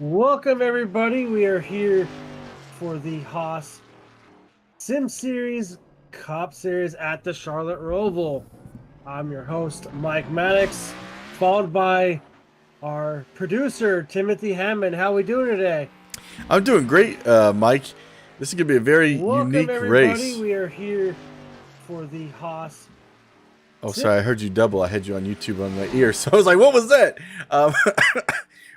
Welcome, everybody. We are here for the HOSS Sim Series Cup Series at the Charlotte Roval. I'm your host, Mike Maddox, followed by our producer, Timothy Hammond. How are we doing today? I'm doing great, Mike. This is going to be a very Welcome, unique everybody. race. We are here for the HOSS Oh, Sim. sorry, I heard you double. I had you on YouTube on my ear, so I was like, what was that?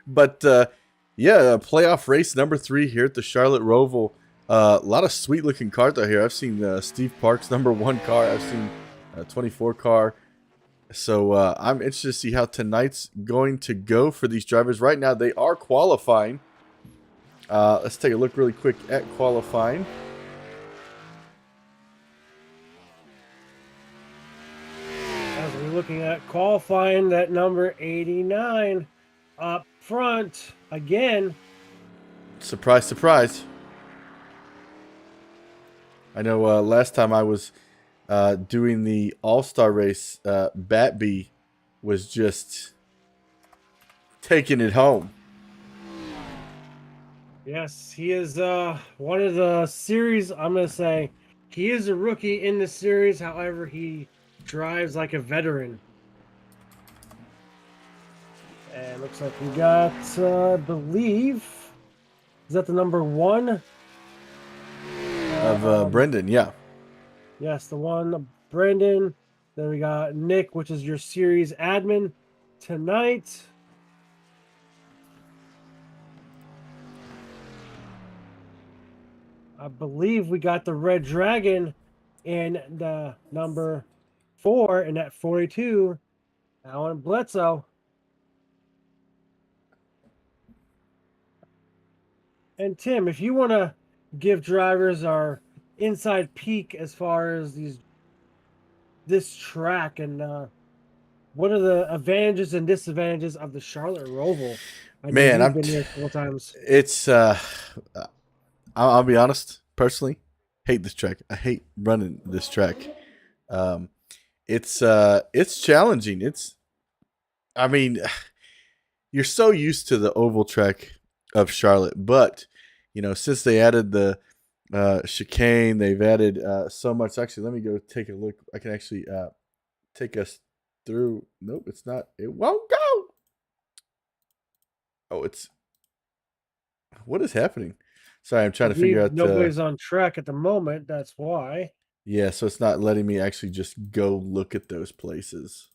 But yeah, playoff race number 3 here at the Charlotte Roval. A lot of sweet-looking cars out here. I've seen Steve Park's #1 car. I've seen 24 car. So I'm interested to see how tonight's going to go for these drivers. Right now, they are qualifying. Let's take a look really quick at qualifying. As we're looking at qualifying, that number 89 up front again. Surprise, surprise. I know last time I was doing the All-Star race, Batby was just taking it home. Yes, he is one of the series. I'm going to say he is a rookie in the series. However, he drives like a veteran. And looks like we got, I believe, is that the number 1? Of Brendan, yeah. Yes, the one, Brendan. Then we got Nick, which is your series admin tonight. I believe we got the Red Dragon in the number 4 and at 42, Alan Bledsoe. And Tim, if you want to give drivers our inside peek as far as this track and what are the advantages and disadvantages of the Charlotte Roval? I know Man, you've been here a couple times. it's I'll be honest, personally, hate this track. I hate running this track. It's challenging. I mean, you're so used to the oval track of Charlotte, but you know, since they added the chicane, they've added so much. Actually, let me go take a look. I can actually take us through. Nope, it's not. It won't go. Oh, it's what is happening? Sorry, I'm trying I to figure believe out. nobody's on track at the moment. That's why. Yeah, so it's not letting me actually just go look at those places.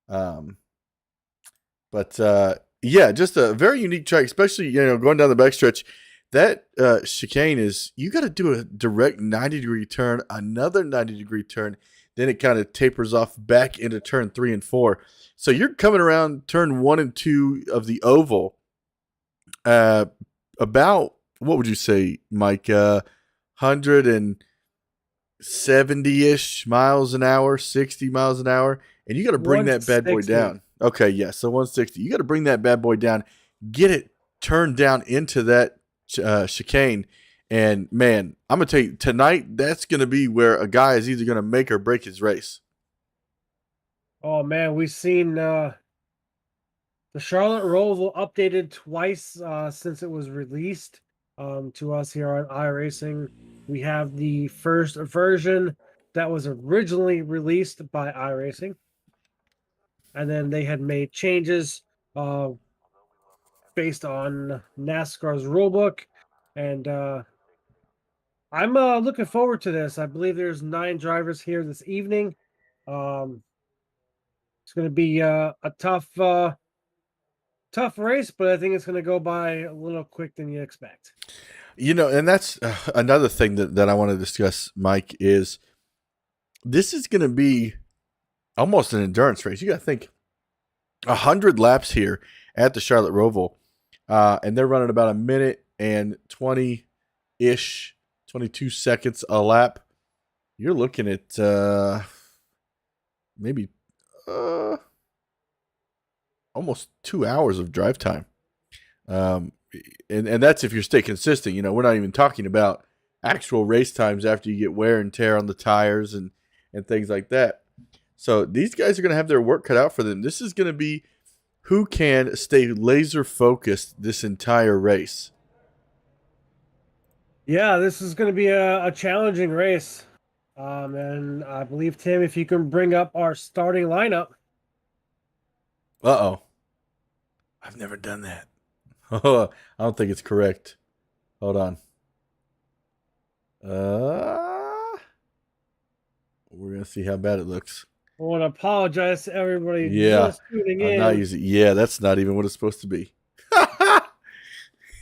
Um, but yeah, just a very unique track, especially going down the backstretch. That chicane is you got to do a direct 90-degree turn, another 90-degree turn, then it kind of tapers off back into turn 3 and 4. So you're coming around turn 1 and 2 of the oval. About what would you say, Mike? 170-ish miles an hour, 60 miles an hour, and you got to bring that bad boy 160. down. Okay, yeah, so 160. You got to bring that bad boy down, get it turned down into that chicane, and man, I'm gonna tell you tonight. That's gonna be where a guy is either gonna make or break his race. Oh man, we've seen the Charlotte Roval updated twice since it was released to us here on iRacing. We have the first version that was originally released by iRacing, and then they had made changes based on NASCAR's rulebook, and I'm looking forward to this. I believe there's 9 drivers here this evening. It's going to be a tough race, but I think it's going to go by a little quick than you expect. And that's another thing that I want to discuss, Mike, is this is going to be almost an endurance race. You got to think 100 laps here at the Charlotte Roval, and they're running about a minute and 20-ish, 22 seconds a lap. You're looking at maybe almost 2 hours of drive time. And that's if you stay consistent. We're not even talking about actual race times after you get wear and tear on the tires and things like that. So these guys are going to have their work cut out for them. This is going to be who can stay laser focused this entire race. Yeah, this is going to be a challenging race. And I believe, Tim, if you can bring up our starting lineup. Uh-oh. I've never done that. I don't think it's correct. Hold on. We're going to see how bad it looks. I want to apologize to everybody Yeah. just tuning I'm in. not using. Yeah, that's not even what it's supposed to be.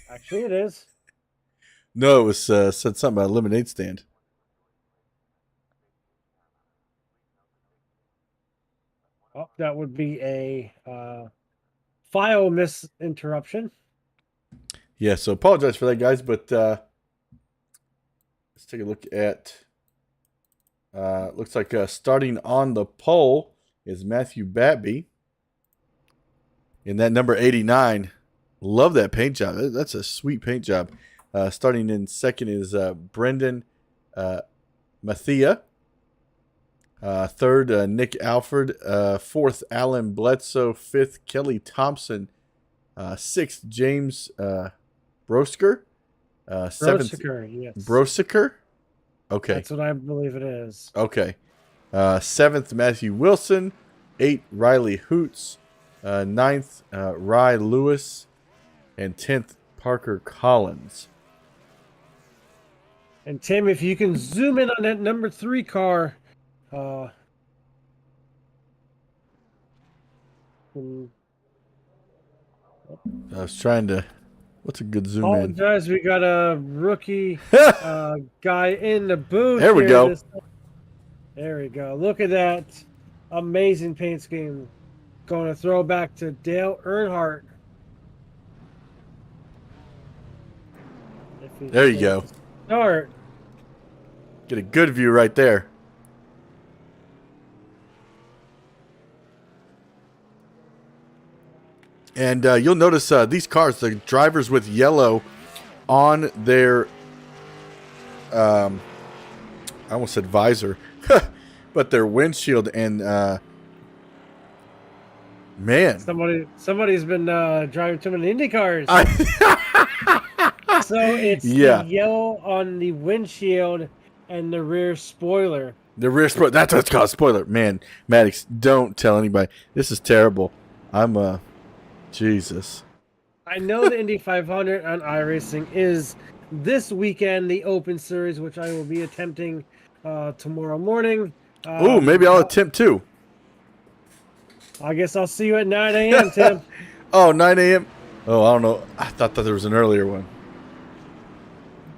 Actually, it is. No, it was said something about a lemonade stand. Oh, that would be a file misinterruption. Yeah, so apologize for that, guys, but let's take a look at. Looks like starting on the pole is Matthew Batby. In that number 89. Love that paint job. That's a sweet paint job. Starting in second is Brendan Mathia. Third, Nick Alford. Fourth, Alan Bledsoe. Fifth, Kelly Thompson. Sixth, James Brosker. Seventh, Brosiker, yes. Brosiker. Okay. That's what I believe it is. Okay. Seventh, Matthew Wilson. Eighth, Riley Hoots. Ninth, Rye Lewis. And 10th, Parker Collins. And Tim, if you can zoom in on that number 3 car. I was trying to. What's a good zoom in? apologize, we got a rookie guy in the booth. There we go. There we go. Look at that amazing paint scheme. Going to throw back to Dale Earnhardt. There you go. Start. Get a good view right there. And you'll notice these cars, the drivers with yellow on their, I almost said visor, but their windshield. And man, somebody's been driving too many Indy cars. So it's the yellow on the windshield and the rear spoiler. The rear spoiler. That's what it's called, spoiler. Man, Maddox, don't tell anybody. This is terrible. I'm Jesus. I know the Indy 500 on iRacing is this weekend, the Open Series, which I will be attempting tomorrow morning. Ooh, maybe I'll attempt too. I guess I'll see you at 9 a.m., Tim. Oh, 9 a.m.? Oh, I don't know. I thought that there was an earlier one.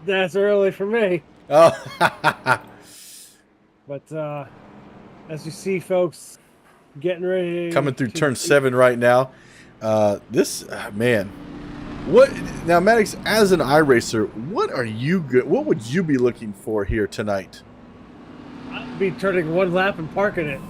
That's early for me. Oh. But as you see, folks, getting ready. Coming through turn 7 right now. Man. What now, Maddox, as an iRacer, what would you be looking for here tonight? I'd be turning one lap and parking it.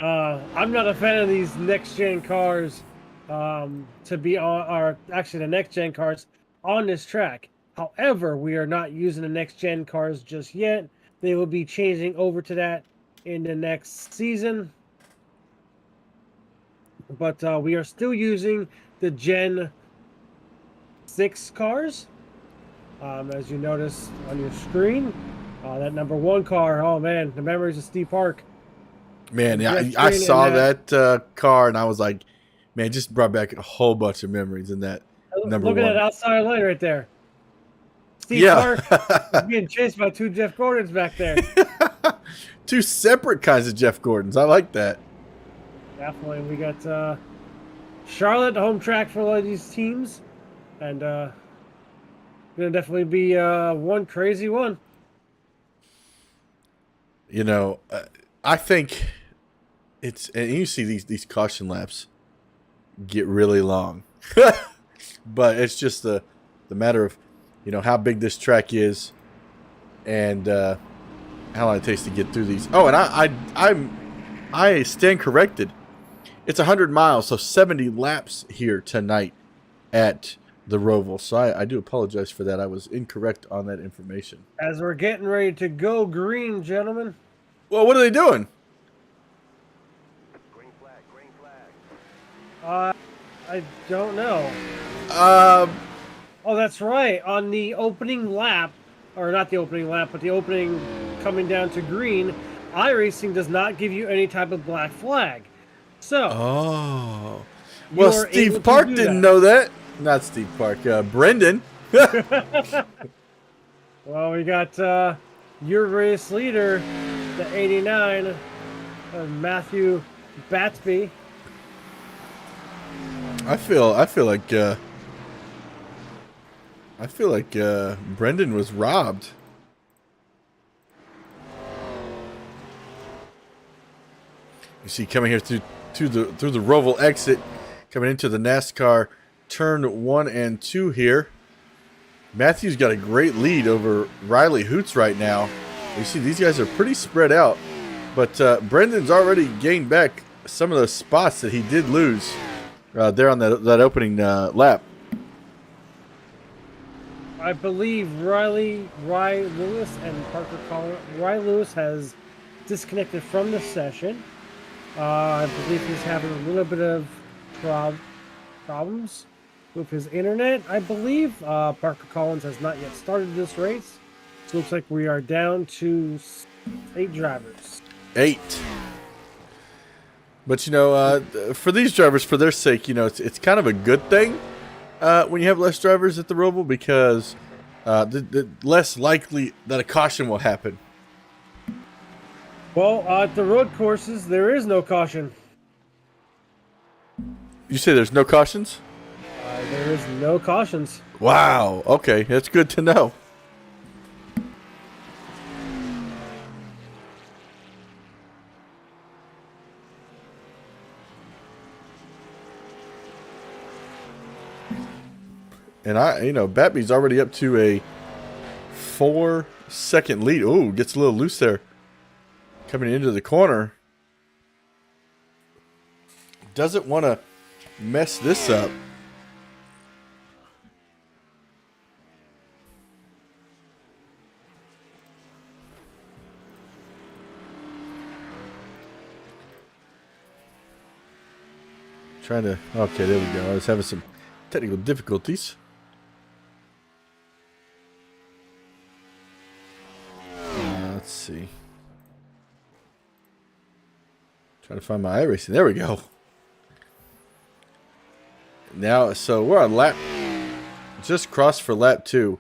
I'm not a fan of these next-gen cars to be on, or actually the next-gen cars on this track. However, we are not using the next-gen cars just yet. They will be changing over to that in the next season. But we are still using the Gen 6 cars. As you notice on your screen, that number 1 car, oh man, the memories of Steve Park. Man, I saw that car and I was like, man, it just brought back a whole bunch of memories in that number 1. Look at that outside lane right there. Steve Park is being chased by 2 Jeff Gordons back there. 2 separate kinds of Jeff Gordons. I like that. Definitely. We got Charlotte, the home track for a lot of these teams. And going to definitely be one crazy one. You know, I think it's, and you see these caution laps get really long. But it's just the matter of, you know, how big this track is and how long it takes to get through these. Oh, and I stand corrected. It's 100 miles, so 70 laps here tonight at the Roval. So I do apologize for that. I was incorrect on that information. As we're getting ready to go green, gentlemen. Well, what are they doing? Green flag, green flag. Uh, I don't know. Um, Oh, that's right. On the opening lap, or not the opening lap, but the opening coming down to green, iRacing does not give you any type of black flag. So oh. you Well, are able Steve to Park do didn't that. know that. Not Steve Park. Brendan. Well, we got your race leader, the 89, Matthew Batsby. I feel like Brendan was robbed. You see, coming here through the Roval exit, coming into the NASCAR turn 1 and 2 here. Matthew's got a great lead over Riley Hoots right now. You see, these guys are pretty spread out, but Brendan's already gained back some of those spots that he did lose there on that opening lap. I believe Riley Lewis and Parker Collins. Riley Lewis has disconnected from the session. I believe he's having a little bit of problems with his internet. I believe Parker Collins has not yet started this race. So it looks like we are down to 8 drivers. 8. But, you know, for these drivers, for their sake, you know, it's kind of a good thing when you have less drivers at the Roval because the less likely that a caution will happen. Well, at the road courses, there is no caution. You say there's no cautions? There is no cautions. Wow. Okay, that's good to know. And Batby's already up to a 4-second lead. Ooh, gets a little loose there. Coming into the corner. Doesn't want to mess this up. Okay, there we go. I was having some technical difficulties. Let's see. Trying to find my iRacing. There we go. Now, so we're on lap, just crossed for lap 2.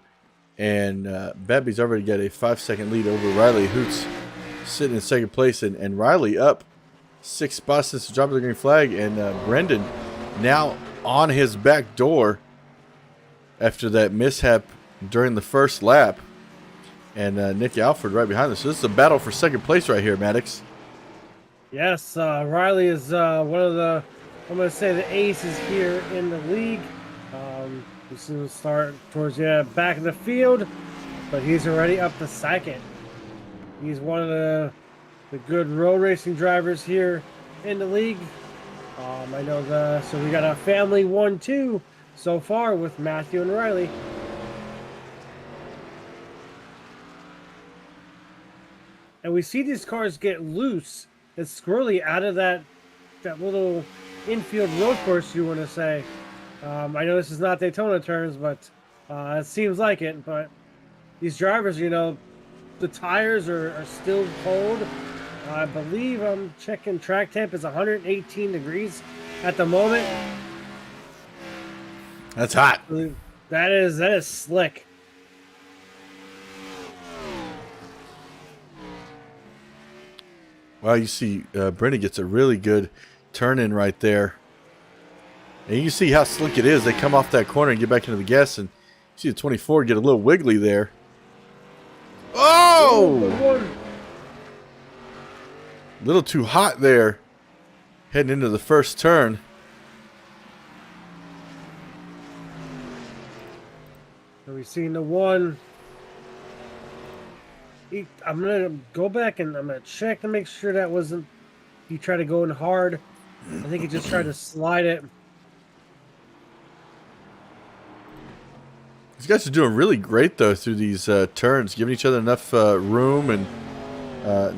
And Babby's already got a 5-second lead over Riley Hoots, sitting in second place. And Riley up 6 spots since the drop of the green flag. And Brendan now on his back door after that mishap during the first lap. And Nick Alford right behind us. So this is a battle for second place right here, Maddox. Yes, Riley is one of the, I'm going to say, the aces here in the league. He's going to start towards the back of the field, but he's already up to second. He's one of the good road racing drivers here in the league. I know so we got a family 1-2 so far with Matthew and Riley. And we see these cars get loose and squirrely out of that little infield road course, you want to say. I know this is not Daytona terms, but it seems like it. But these drivers, you know, the tires are still cold. I believe I'm checking track temp is 118 degrees at the moment. That's hot. That is slick. Wow, you see Brendan gets a really good turn in right there. And you see how slick it is. They come off that corner and get back into the gas. And you see the 24 get a little wiggly there. Oh! A little too hot there. Heading into the first turn. So we've seen the one. I'm going to go back and I'm going to check to make sure that wasn't, he tried to go in hard. I think he just tried to slide it. These guys are doing really great, though, through these turns. Giving each other enough room and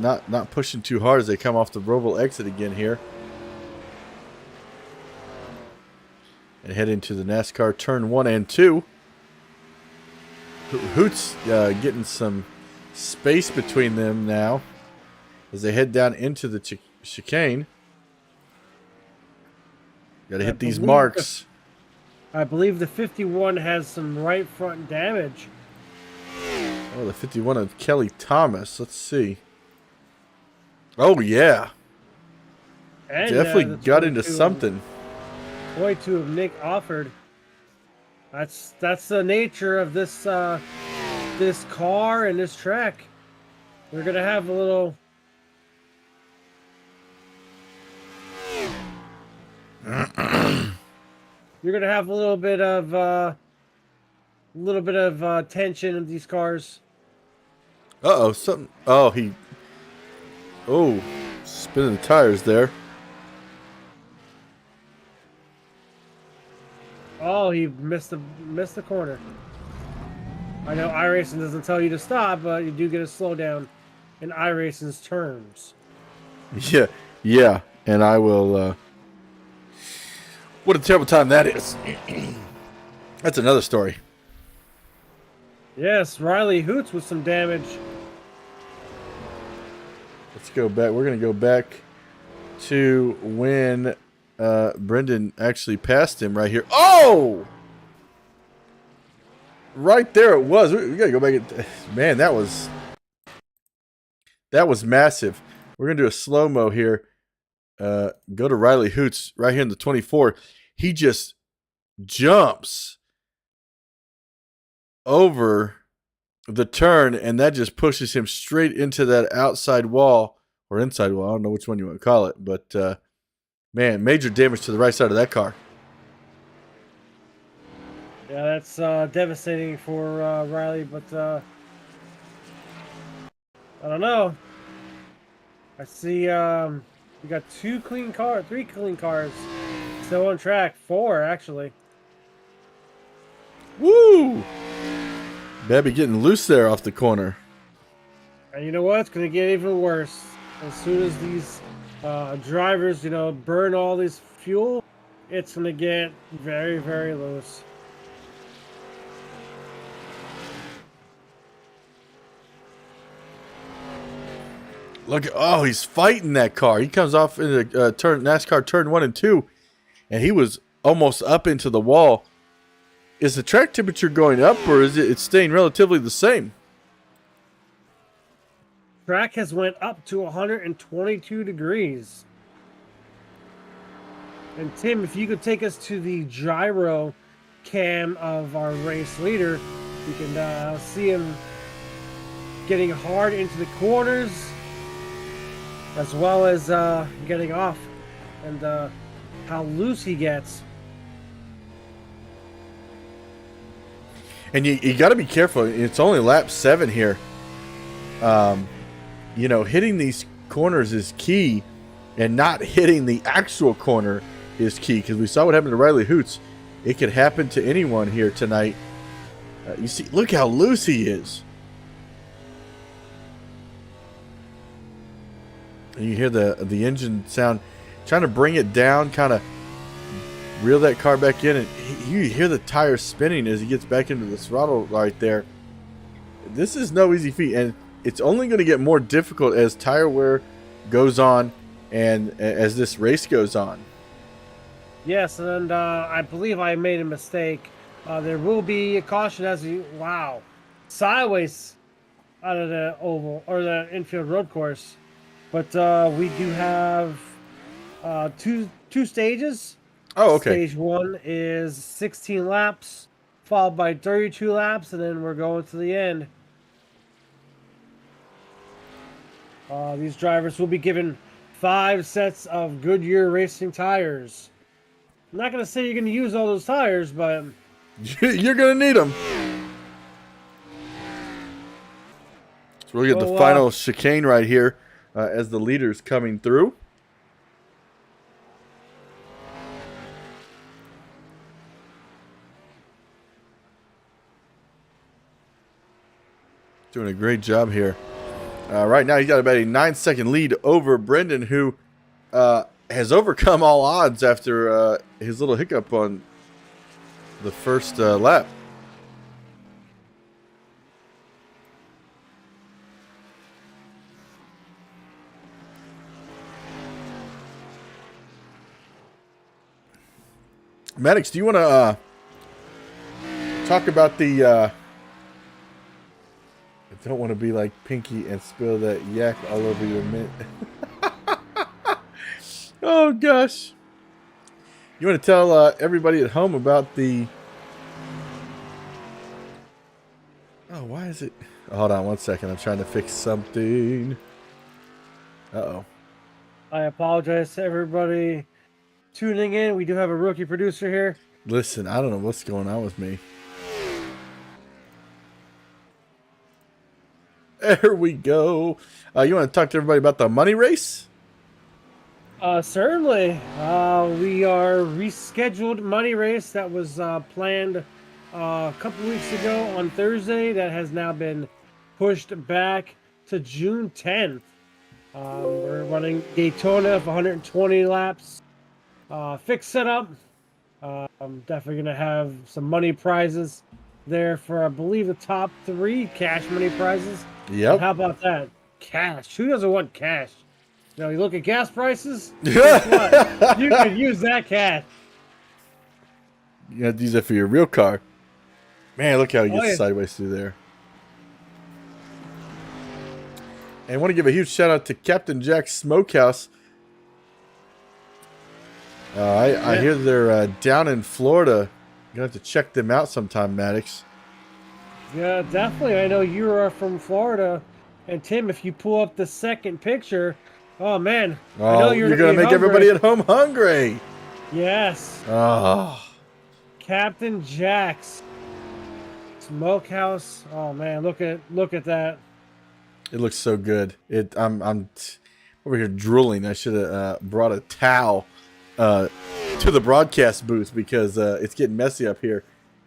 not pushing too hard as they come off the Roval exit again here. and head into the NASCAR turn 1 and 2. Hoots getting some space between them now as they head down into the chicane. Got to hit these marks. I believe the 51 has some right front damage. Oh, the 51 of Kelly Thomas. Let's see. Oh, yeah. And, definitely got into something. 22 of Nick Offord. That's the nature of this this car and this track. We're gonna have a little. You're gonna have a little bit of tension in these cars. Uh-oh, something. Oh, spinning the tires there. Oh, he missed the corner. I know iRacing doesn't tell you to stop, but you do get a slowdown in iRacing's terms. Yeah, and I will. What a terrible time that is. That's another story. Yes, Riley Hoots with some damage. Let's go back. We're going to go back to when Brendan actually passed him right here. Oh! Right there it was. We got to go back. Man, that was massive. We're going to do a slow-mo here. Go to Riley Hoots right here in the 24. He just jumps over the turn, and that just pushes him straight into that outside wall or inside wall. I don't know which one you want to call it, but man, major damage to the right side of that car. Yeah, that's devastating for Riley, but I don't know. I see we got 3 clean cars still on track. 4 actually. Woo! Bebby getting loose there off the corner. And you know what? It's going to get even worse. As soon as these drivers, burn all this fuel, it's going to get very, very loose. Look, he's fighting that car. He comes off in the NASCAR turn 1 and 2, and he was almost up into the wall. Is the track temperature going up, or is it's staying relatively the same? Track has went up to 122 degrees. And Tim, if you could take us to the gyro cam of our race leader, you can see him getting hard into the corners, as well as getting off, and how loose he gets. And you got to be careful. It's only lap 7 here. Hitting these corners is key, and not hitting the actual corner is key, because we saw what happened to Riley Hoots. It could happen to anyone here tonight. You see, look how loose he is. And you hear the engine sound, trying to bring it down, kind of reel that car back in, and you hear the tires spinning as he gets back into the throttle right there. This is no easy feat, and it's only going to get more difficult as tire wear goes on and as this race goes on. Yes, and I believe I made a mistake. There will be a caution as you sideways out of the oval or the infield road course, but we do have two stages. Oh, okay. Stage 1 is 16 laps, followed by 32 laps, and then we're going to the end. These drivers will be given 5 sets of Goodyear Racing tires. I'm not going to say you're going to use all those tires, but you're going to need them. So we'll get the final chicane right here as the leader's coming through. Doing a great job here. Right now, he's got about a 9-second lead over Brendan, who has overcome all odds after his little hiccup on the first lap. Maddox, do you want to talk about the... I don't want to be like Pinky and spill that yak all over your mint. Oh, gosh. You want to tell everybody at home about the... Oh, why is it... Hold on one second. I'm trying to fix something. Uh-oh. I apologize to everybody tuning in. We do have a rookie producer here. Listen, I don't know what's going on with me. There we go. You want to talk to everybody about the money race? Certainly. We are rescheduled money race that was planned a couple weeks ago on Thursday. That has now been pushed back to June 10th. We're running Daytona for 120 laps. Fixed setup. I'm definitely going to have some money prizes there for, I believe, the top 3 cash money prizes. Yep. How about that? Cash. Who doesn't want cash? You know, you look at gas prices, guess what? You could use that cash. You have to use that for your real car. Man, look how he gets yeah. sideways through there. And I want to give a huge shout out to Captain Jack's Smokehouse. I hear they're down in Florida. You're going to have to check them out sometime, Maddox. Yeah, definitely. I know you are from Florida. And Tim, if you pull up the second picture, oh man. Oh, I know you're going to make everybody at home hungry. Yes. Oh. Captain Jack's Smokehouse. Oh man, look at that. It looks so good. I'm over here drooling. I should have brought a towel to the broadcast booth because it's getting messy up here.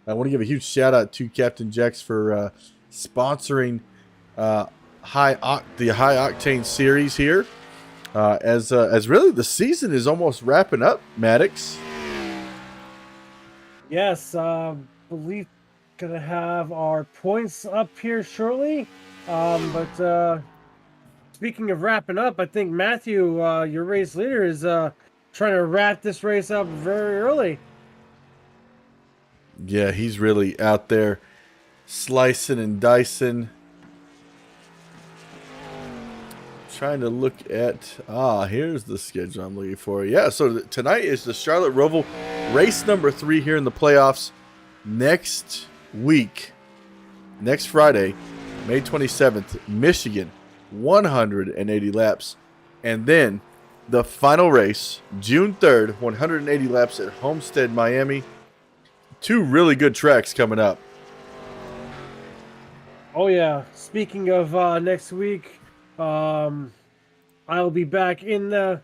I want to give a huge shout out to Captain Jack's for sponsoring the High Octane series here. As really the season is almost wrapping up, Maddox. Yes, believe gonna have our points up here shortly. But speaking of wrapping up, I think Matthew, your race leader, is trying to wrap this race up very early. Yeah, he's really out there slicing and dicing. Trying to look at... here's the schedule I'm looking for. Yeah, so tonight is the Charlotte Roval race number 3 here in the playoffs. Next week, next Friday, May 27th, Michigan, 180 laps. And then the final race, June 3rd, 180 laps at Homestead, Miami. 2 really good tracks coming up. Oh yeah. Speaking of next week, I'll be back in the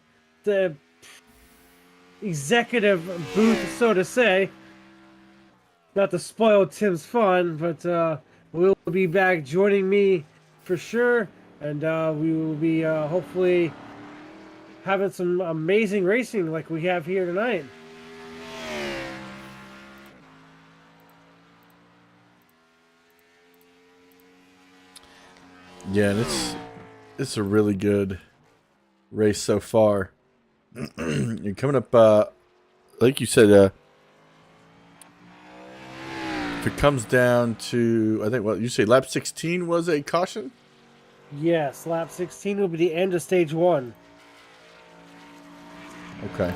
executive booth, so to say. Not to spoil Tim's fun, but we'll be back joining me for sure, and we will be hopefully having some amazing racing like we have here tonight. Yeah, and it's a really good race so far. You're coming up, like you said, if it comes down to, I think, what you say, lap 16 was a caution? Yes, lap 16 will be the end of stage 1. Okay.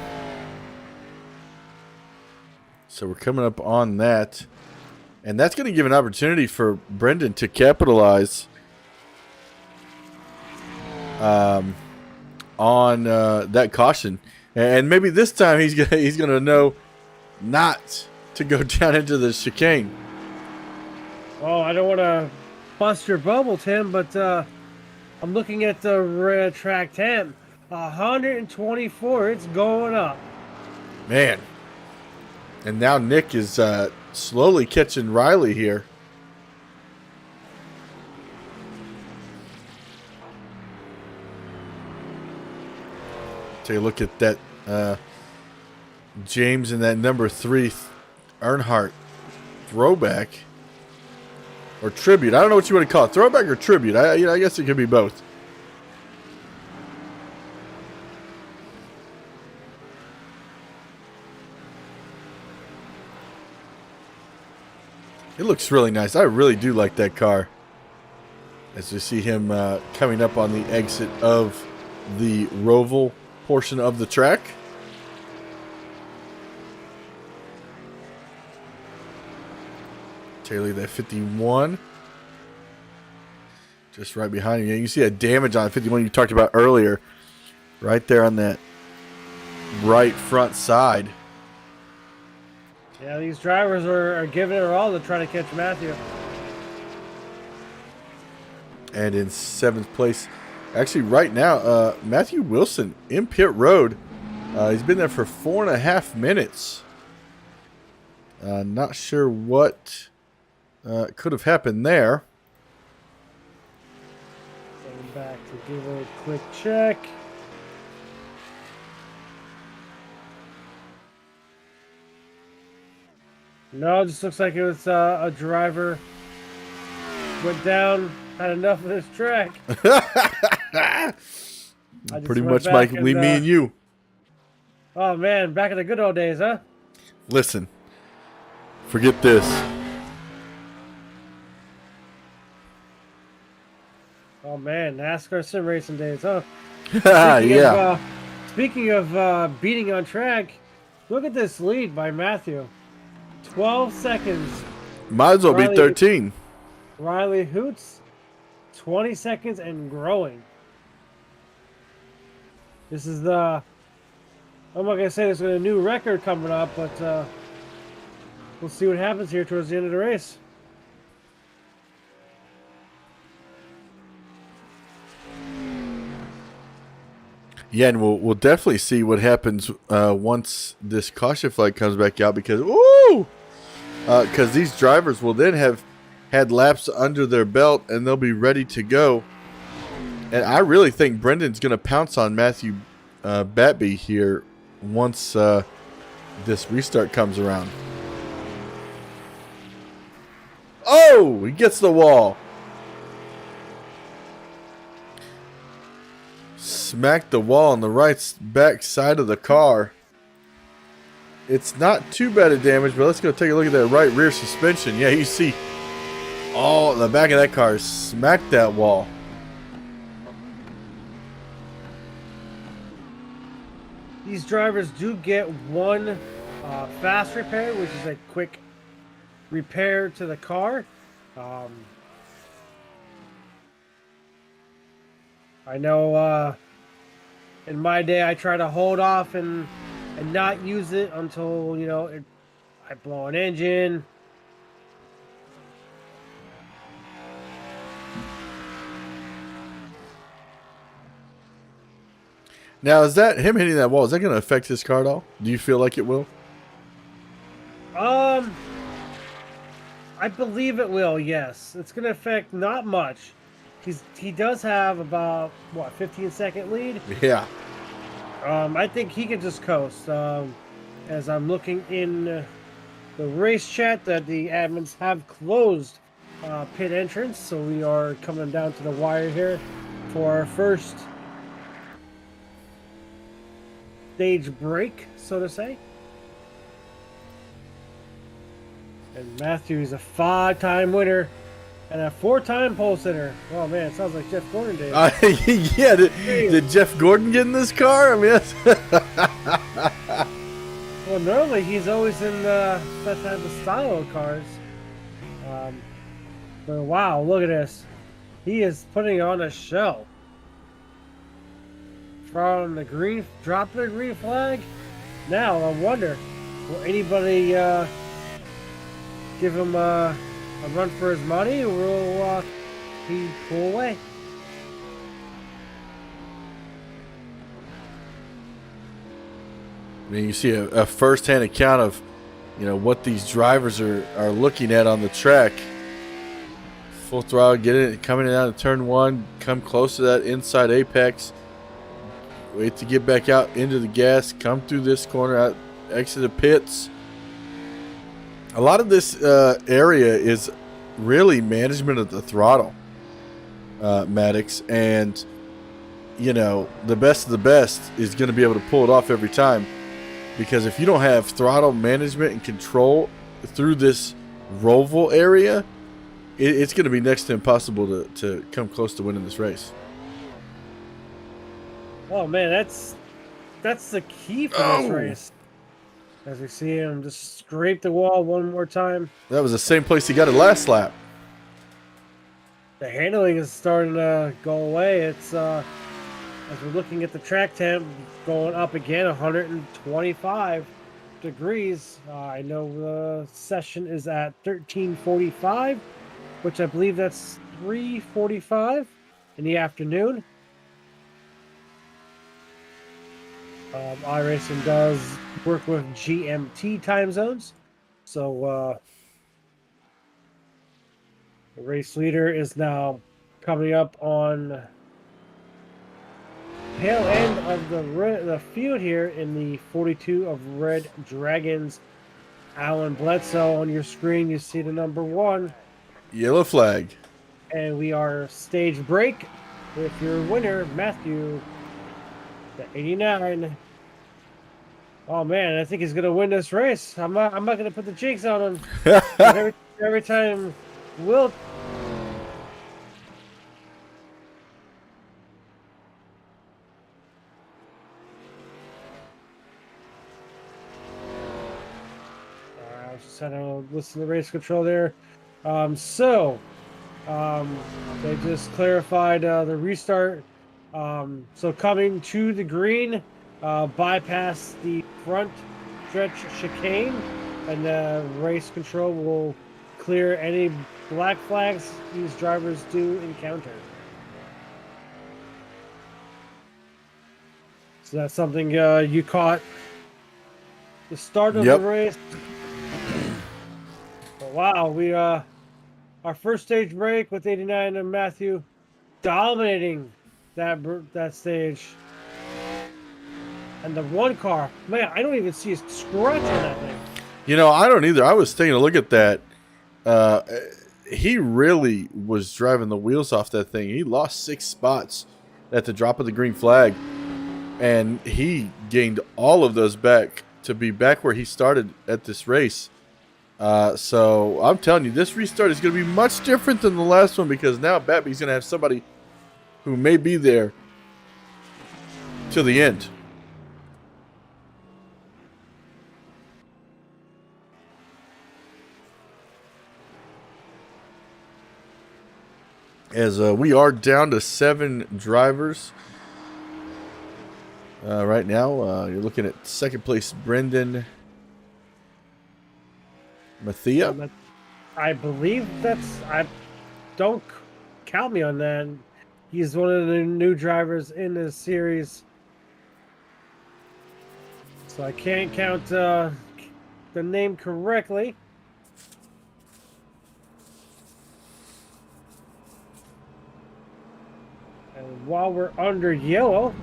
So we're coming up on that. And that's going to give an opportunity for Brendan to capitalize on that caution. And maybe this time he's gonna know not to go down into the chicane. Oh, I don't want to bust your bubble, Tim, but I'm looking at the track 10. 124, it's going up. Man. And now Nick is slowly catching Riley here. Take a look at that James and that number 3 Earnhardt throwback or tribute. I don't know what you want to call it, throwback or tribute. I guess it could be both. It looks really nice. I really do like that car. As you see him coming up on the exit of the Roval portion of the track. Taylor, that 51. Just right behind you. You can see a damage on 51 you talked about earlier. Right there on that right front side. Yeah, these drivers are giving it all to try to catch Matthew. And in 7th place, actually right now, Matthew Wilson in pit road. He's been there for 4.5 minutes. Not sure what could have happened there. Going back to give a quick check. No, it just looks like it was a driver went down, had enough of this track. Pretty much like me and you. Oh man, back in the good old days, huh? Listen, forget this. Oh man, NASCAR sim racing days, huh? Speaking of beating on track, look at this lead by Matthew. 12 seconds. Might as well be 13. Riley Hoots, 20 seconds and growing. This is the... I'm not going to say there's a new record coming up, but we'll see what happens here towards the end of the race. Yeah, and we'll definitely see what happens once this caution flag comes back out because these drivers will then have had laps under their belt and they'll be ready to go. And I really think Brendan's going to pounce on Matthew Batby here once this restart comes around. Oh, he gets the wall. Smacked the wall on the right back side of the car. It's not too bad of damage, but let's go take a look at that right rear suspension. Yeah, you see all the back of that car smacked that wall. These drivers do get one fast repair, which is a quick repair to the car. I know in my day I try to hold off and not use it until, you know, I blow an engine. Now, is that him hitting that wall? Is that going to affect his car at all? Do you feel like it will? I believe it will. Yes, it's going to affect not much. He does have about what 15-second lead. Yeah. I think he can just coast. As I'm looking in the race chat, that the admins have closed pit entrance, so we are coming down to the wire here for our first stage break, so to say. And Matthew is a 5-time winner and a 4-time pole sitter. Oh man, it sounds like Jeff Gordon did. Yeah, did Jeff Gordon get in this car? I mean, that's well, normally he's always in that type of style of cars. But wow, look at this. He is putting on a show. From the green, dropping the green flag. Now I wonder, will anybody give him a run for his money, or will he pull away? I mean, you see a first-hand account of, you know, what these drivers are looking at on the track. Full throttle, get it, coming out of turn one, come close to that inside apex. Wait to get back out into the gas, come through this corner, out, exit the pits. A lot of this area is really management of the throttle, Maddox, and you know the best of the best is going to be able to pull it off every time. Because if you don't have throttle management and control through this Roval area, it's going to be next to impossible to come close to winning this race. Oh man, that's the key for this race. As we see him just scrape the wall one more time. That was the same place he got it last lap. The handling is starting to go away. It's as we're looking at the track temp going up again, 125 degrees. I know the session is at 13:45, which I believe that's 3:45 in the afternoon. iRacing does work with GMT time zones, so the race leader is now coming up on tail end of the field here in the 42 of Red Dragons. Alan Bledsoe on your screen. You see the number 1. Yellow flag. And we are stage break with your winner, Matthew, the 89. Oh man, I think he's gonna win this race. I'm not gonna put the jinx on him. every time Will. I was just had to listen to the race control there. They just clarified the restart. So coming to the green, bypass the front stretch chicane, and the race control will clear any black flags these drivers do encounter. So that's something you caught the start of the race. But wow, we our first stage break with 89 and Matthew dominating that stage. And the one car, man, I don't even see a scratch on that thing. You know, I don't either. I was taking a look at that. He really was driving the wheels off that thing. He lost 6 spots at the drop of the green flag, and he gained all of those back to be back where he started at this race. So I'm telling you, this restart is going to be much different than the last one, because now Batby's going to have somebody who may be there till the end. As we are down to 7 drivers right now. You're looking at second place, Brendan Mathia. I believe don't count me on that. He's one of the new drivers in this series, so I can't count the name correctly. And while we're under yellow,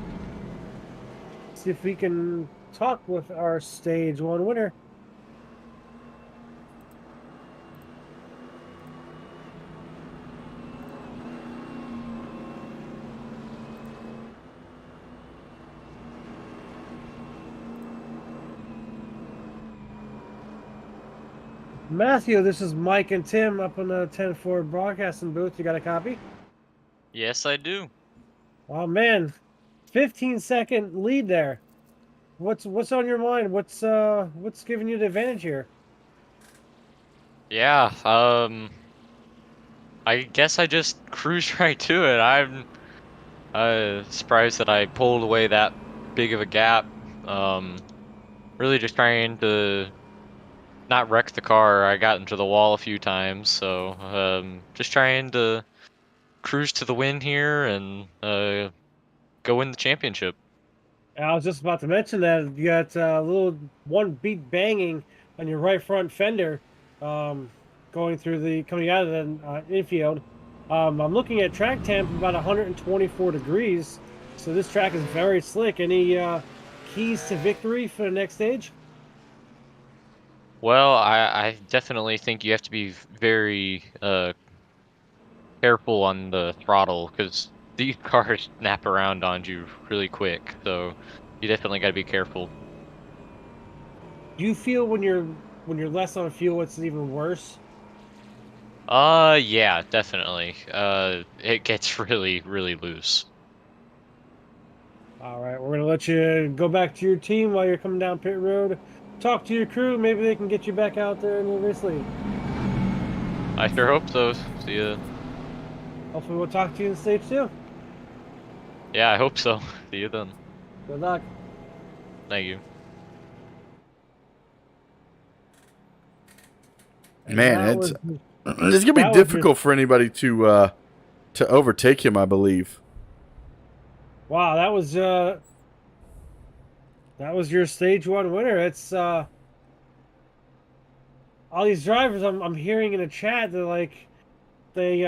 see if we can talk with our stage 1 winner. Matthew, this is Mike and Tim up in the 10-4 broadcasting booth. You got a copy? Yes, I do. Oh man, 15-second lead there. What's on your mind? What's giving you the advantage here? Yeah, I guess I just cruised right to it. I'm surprised that I pulled away that big of a gap. Really just trying to not wreck the car. I got into the wall a few times, so just trying to cruise to the win here and go win the championship. I was just about to mention that you got a little one beat banging on your right front fender, coming out of the infield. I'm looking at track temp about 124 degrees, so this track is very slick. Any keys to victory for the next stage? Well, I definitely think you have to be very careful on the throttle because these cars snap around on you really quick. So you definitely got to be careful. Do you feel when you're less on fuel, it's even worse? Yeah, definitely. It gets really, really loose. All right, we're gonna let you go back to your team while you're coming down pit road. Talk to your crew. Maybe they can get you back out there in the race lead. I sure hope so. See ya. Hopefully, we'll talk to you in stage 2. Yeah, I hope so. See you then. Good luck. Thank you. And Man, that it's was it's gonna be that was your difficult for anybody to overtake him, I believe. wow. That was your stage 1 winner. It's all these drivers I'm hearing in the chat. They're like they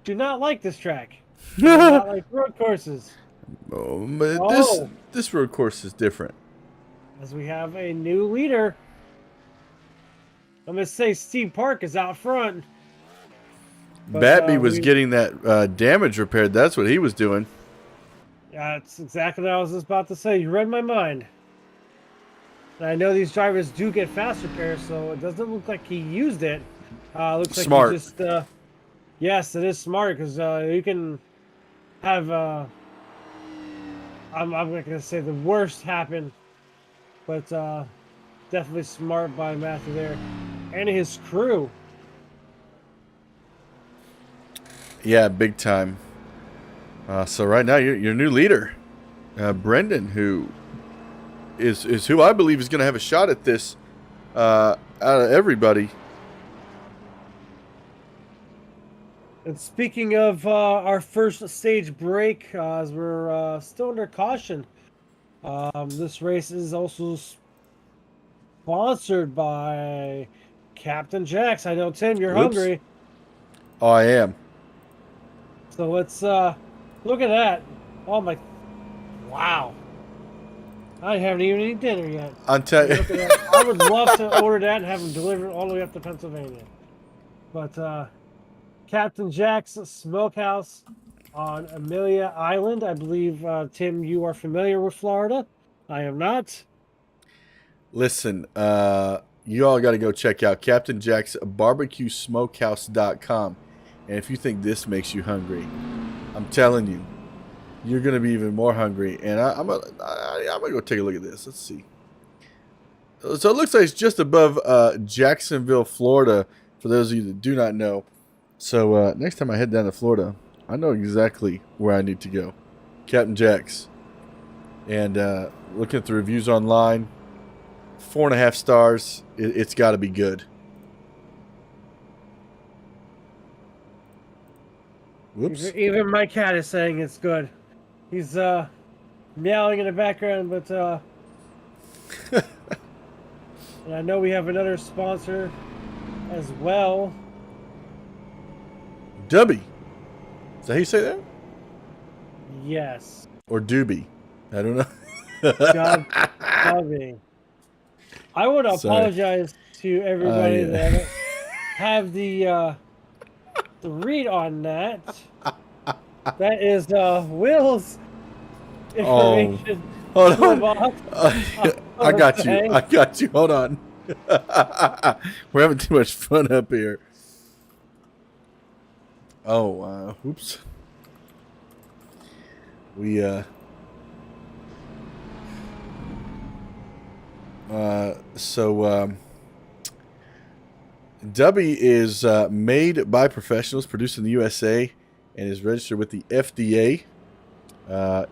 do not like this track. They do not like road courses. But Oh, this road course is different. as we have a new leader. I'm gonna say Steve Park is out front, but Batby was getting that damage repaired. That's what he was doing. yeah, it's exactly what I was just about to say. You read my mind. And I know these drivers do get fast repairs, so it doesn't look like he used it. Looks like Smart. he just yes, it is smart because you can have I'm not gonna say the worst happen, but definitely smart by Matthew there and his crew. Yeah, big time. So right now, your new leader, Brendan, who is who I believe is going to have a shot at this out of everybody. And speaking of our first stage break, as we're still under caution, this race is also sponsored by Captain Jax. I know, Tim, you're Oops. hungry. Oh, I am. So let's look at that. Oh my, wow. I haven't even eaten dinner yet. Look Look at that. I would love to order that and have them delivered all the way up to Pennsylvania. But Captain Jack's Smokehouse on Amelia Island. I believe, Tim, you are familiar with Florida. I am not. Listen, you all got to go check out Captain Jack's barbecuesmokehouse.com. And if you think this makes you hungry, I'm telling you, you're going to be even more hungry. And I'm going to go take a look at this. Let's see. So it looks like it's just above Jacksonville, Florida, for those of you that do not know. So next time I head down to Florida, I know exactly where I need to go. Captain Jack's. And looking at the reviews online, 4.5 stars. It's got to be good. Whoops. Even my cat is saying it's good. He's meowing in the background, but and I know we have another sponsor as well. Dubby. Is that how you say that? Yes. Or Doobie? I don't know. Dubby. I want to Sorry. apologize to everybody Yeah. that have the read on that. That is Will's information. Hold on. about- I got you. I got you. Hold on. We're having too much fun up here. Oh, oops. We, Dubby is made by professionals, produced in the USA, and is registered with the FDA.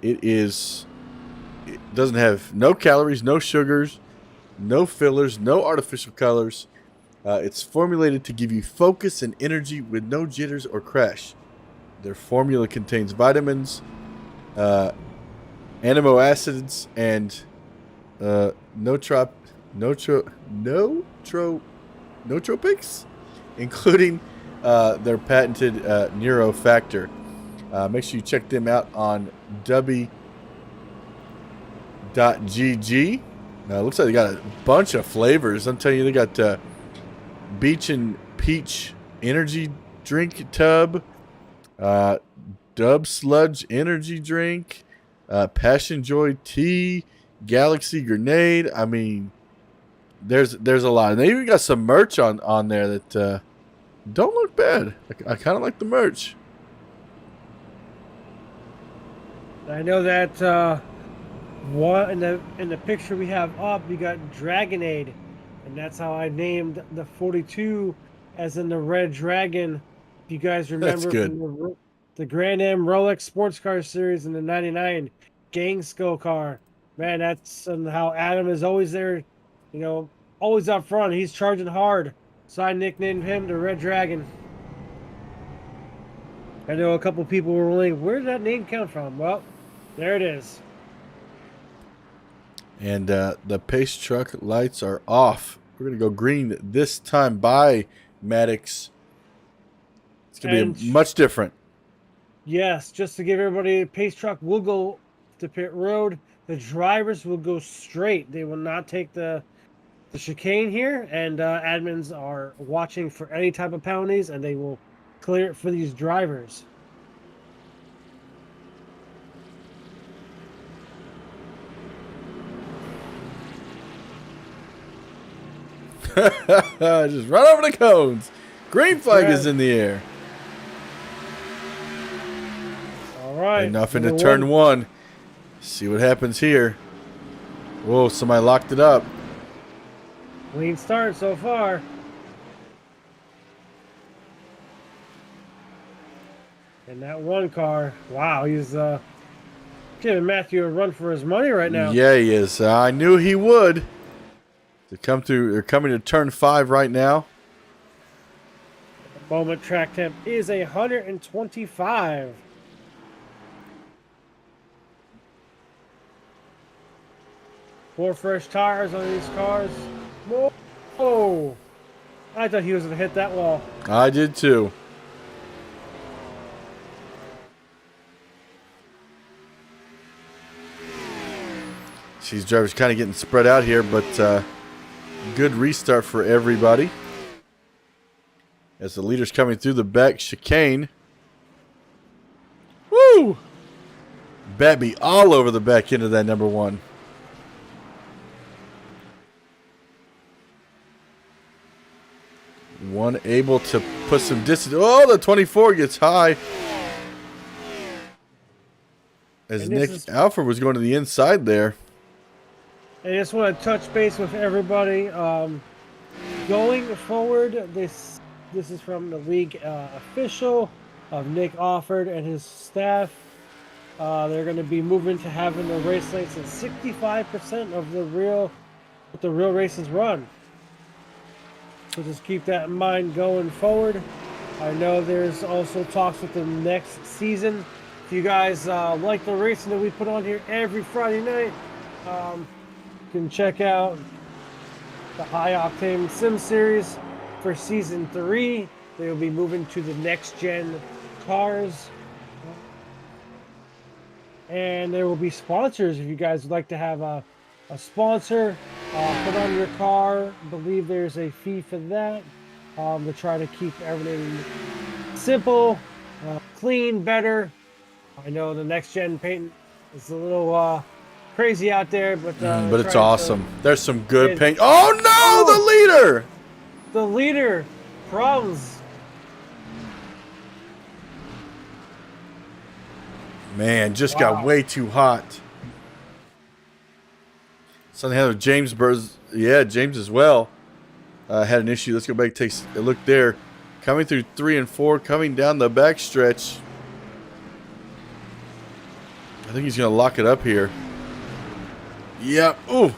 It doesn't have no calories, no sugars, no fillers, no artificial colors. It's formulated to give you focus and energy with no jitters or crash. Their formula contains vitamins, amino acids, and nootropics, including their patented neurofactor. Make sure you check them out on Dubby.gg. Now, it looks like they got a bunch of flavors. I'm telling you, they got Beach and Peach Energy Drink Tub, Dub Sludge Energy Drink, Passion Joy Tea, Galaxy Grenade. I mean, there's a lot. And they even got some merch on there that don't look bad. I kind of like the merch. I know that one in the picture we have up, we got Dragonade, and that's how I named the 42 as in the Red Dragon. If you guys That's remember good. from the Grand Am Rolex Sports Car Series in the '99 Gang Skull car, man, that's how Adam is always there, you know, always up front. He's charging hard, so I nicknamed him the Red Dragon. I know a couple people were wondering, where did that name come from? Well, there it is. And the pace truck lights are off. We're going to go green this time by Maddox. It's going to be much different. Yes, just to give everybody, pace truck will go to pit road. The drivers will go straight. They will not take the chicane here, and admins are watching for any type of penalties, and they will clear it for these drivers. Just run over the cones. Green flag is in the air. All right. Enough into turn one. See what happens here. Whoa, somebody locked it up. Clean start so far. And that one car, wow, he's giving Matthew a run for his money right now. Yeah, he is. I knew he would. They're coming to turn 5 right now. The moment track temp is 125. Four fresh tires on these cars. Whoa! I thought he was going to hit that wall. I did too. These drivers kind of getting spread out here, but good restart for everybody. As the leader's coming through the back chicane. Woo! Babby all over the back end of that number 1. One able to put some distance. Oh, the 24 gets high. As Nick Alford was going to the inside there. I just want to touch base with everybody. Going forward, this is from the league official of Nick Alford and his staff. They're going to be moving to having the race lanes at 65% of the real races run. So just keep that in mind going forward. I know there's also talks with the next season. If you guys like the racing that we put on here every Friday night, you can check out the High Octane Sim Series for Season 3. They will be moving to the next-gen cars. And there will be sponsors if you guys would like to have a sponsor put on your car. I believe there's a fee for that to try to keep everything simple, clean, better. I know the next-gen paint is a little crazy out there, but it's awesome. There's some good paint. Oh no, the leader! The leader, problems. Man, just got way too hot. Something happened with James Burrs. Yeah, James as well had an issue. Let's go back and take a look there. Coming through 3 and 4, coming down the back stretch. I think he's going to lock it up here. Yep. Ooh.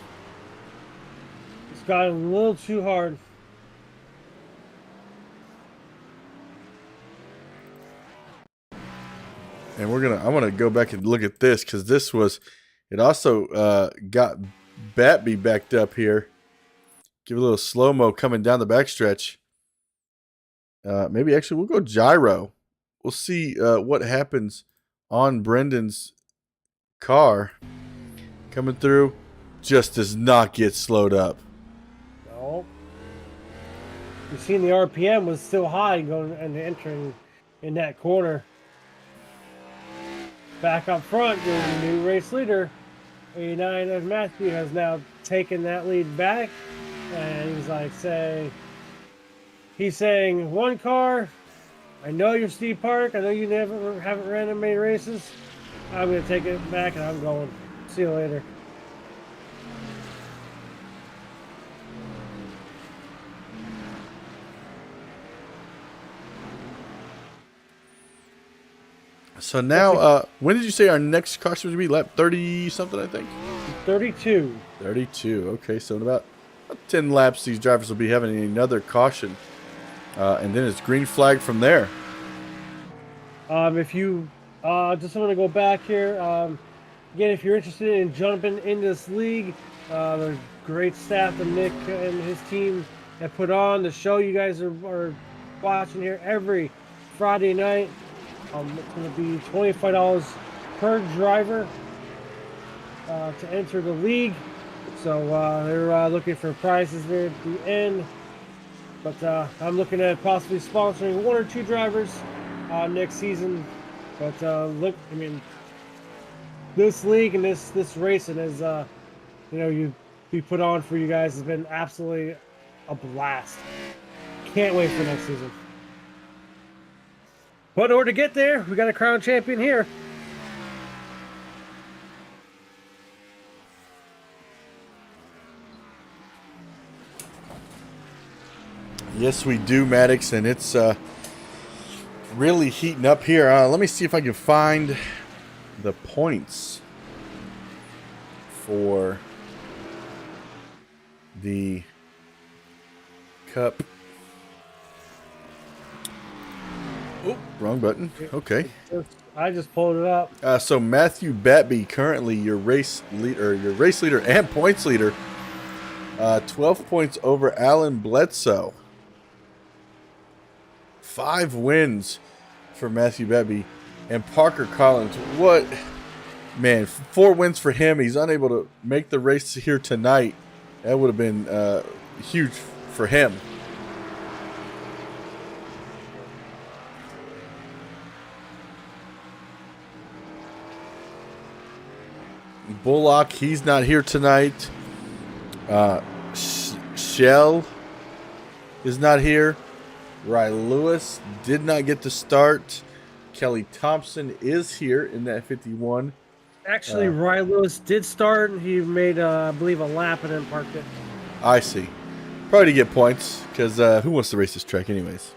It's got a little too hard. And I'm gonna go back and look at this because this was, it also got Batby backed up here. Give a little slow-mo coming down the backstretch. Maybe actually we'll go gyro. We'll see what happens on Brendan's car. Coming through. just does not get slowed up. No. You've seen the RPM was still high going and entering in that corner. Back up front, your new race leader, 89 of Matthew, has now taken that lead back. And he's saying, one car, I know you're Steve Park, I know you haven't ran in many races. I'm going to take it back and I'm going. See you later. So now, when did you say our next caution would be? Lap 30 something, I think? 32. 32. Okay, so in about 10 laps, these drivers will be having another caution. And then it's green flag from there. If you just want to go back here, again, if you're interested in jumping in this league, there's great staff that Nick and his team have put on. The show you guys are watching here every Friday night. It's going to be $25 per driver to enter the league. So they're looking for prizes there at the end. But I'm looking at possibly sponsoring one or two drivers next season. But look, I mean, this league and this racing is, you be put on for you guys has been absolutely a blast. Can't wait for next season. But in order to get there, we got a crown champion here. Yes, we do, Maddox, and it's really heating up here. Let me see if I can find the points for the Cup. Oh, wrong button. Okay. I just pulled it up. So Matthew Batby, currently your race leader and points leader, 12 points over Alan Bledsoe. 5 wins for Matthew Batby. And Parker Collins, what? Man, 4 wins for him. He's unable to make the race here tonight. That would have been huge for him. Bullock, he's not here tonight. Shell is not here. Ry Lewis did not get to start. Kelly Thompson is here in that 51. Actually, Ry Lewis did start, and he made, I believe, a lap and then parked it. I see. Probably to get points, because who wants to race this track anyways?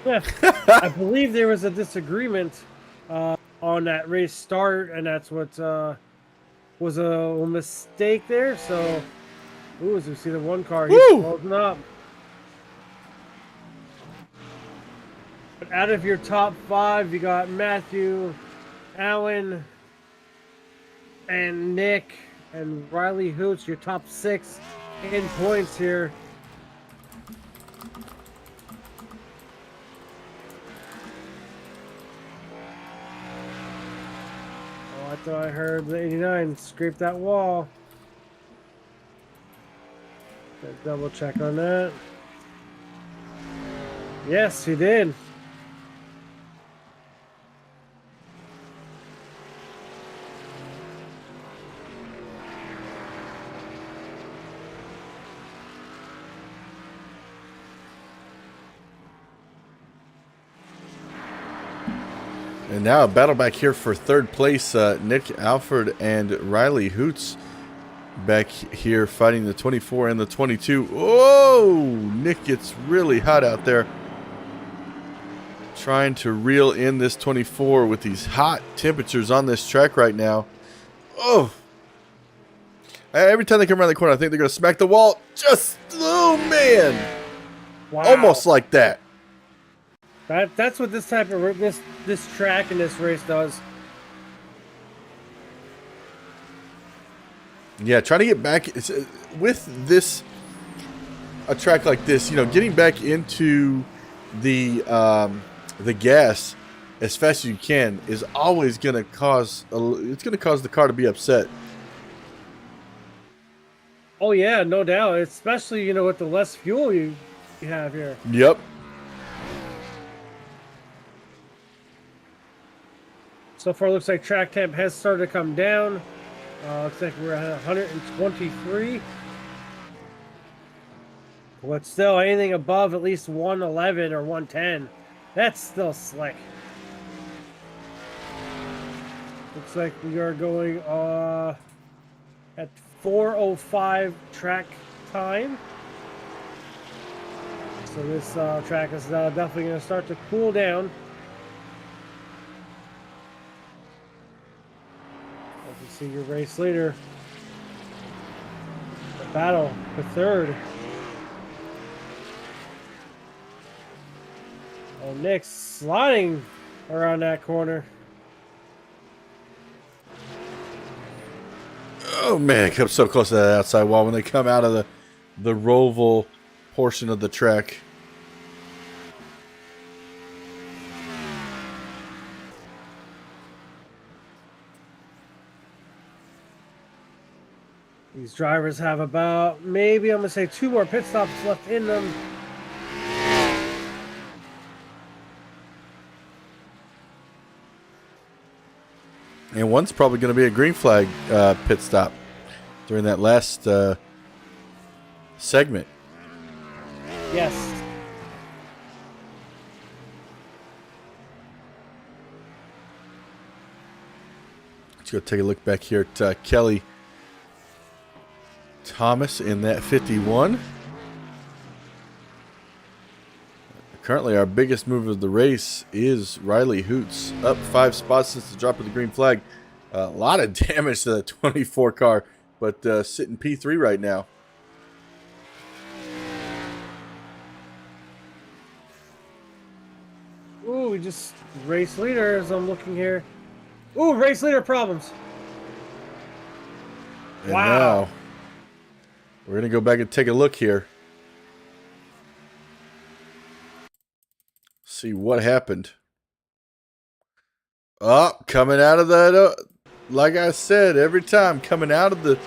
Yeah. I believe there was a disagreement on that race start, and that's what was a mistake there. So, as we see the one car, he's closing up. But out of your top 5, you got Matthew, Alan, and Nick, and Riley Hoots, your top 6 in points here. Oh, I thought I heard the 89 scrape that wall. Gotta double check on that. Yes, he did. And now a battle back here for third place. Nick Alford and Riley Hoots back here fighting the 24 and the 22. Oh, Nick gets really hot out there. Trying to reel in this 24 with these hot temperatures on this track right now. Oh. Every time they come around the corner, I think they're going to smack the wall. Just, oh man. Wow. Almost like that. That's what this type of this track and this race does. Yeah, trying to get back with this a track like this, getting back into the gas as fast as you can is always going to cause the car to be upset. Oh yeah, no doubt. Especially with the less fuel you have here. Yep. So far, looks like track temp has started to come down. Looks like we're at 123. But still, anything above at least 111 or 110, that's still slick. Looks like we are going at 4:05 track time. So this track is definitely going to start to cool down. As you see your race leader, the battle for third. Oh, Nick's sliding around that corner. Oh man, it comes so close to that outside wall when they come out of the Roval portion of the track. These drivers have about, maybe I'm going to say 2 more pit stops left in them. And one's probably going to be a green flag pit stop during that last segment. Yes. Let's go take a look back here at Kelly Thomas in that 51. Currently, our biggest move of the race is Riley Hoots, up 5 spots since the drop of the green flag. A lot of damage to the 24 car, but sitting P3 right now. Ooh, we just race leader as I'm looking here. Ooh, race leader problems. And Wow. now, we're going to go back and take a look here. See what happened. Oh, coming out of that, like I said, every time coming out of the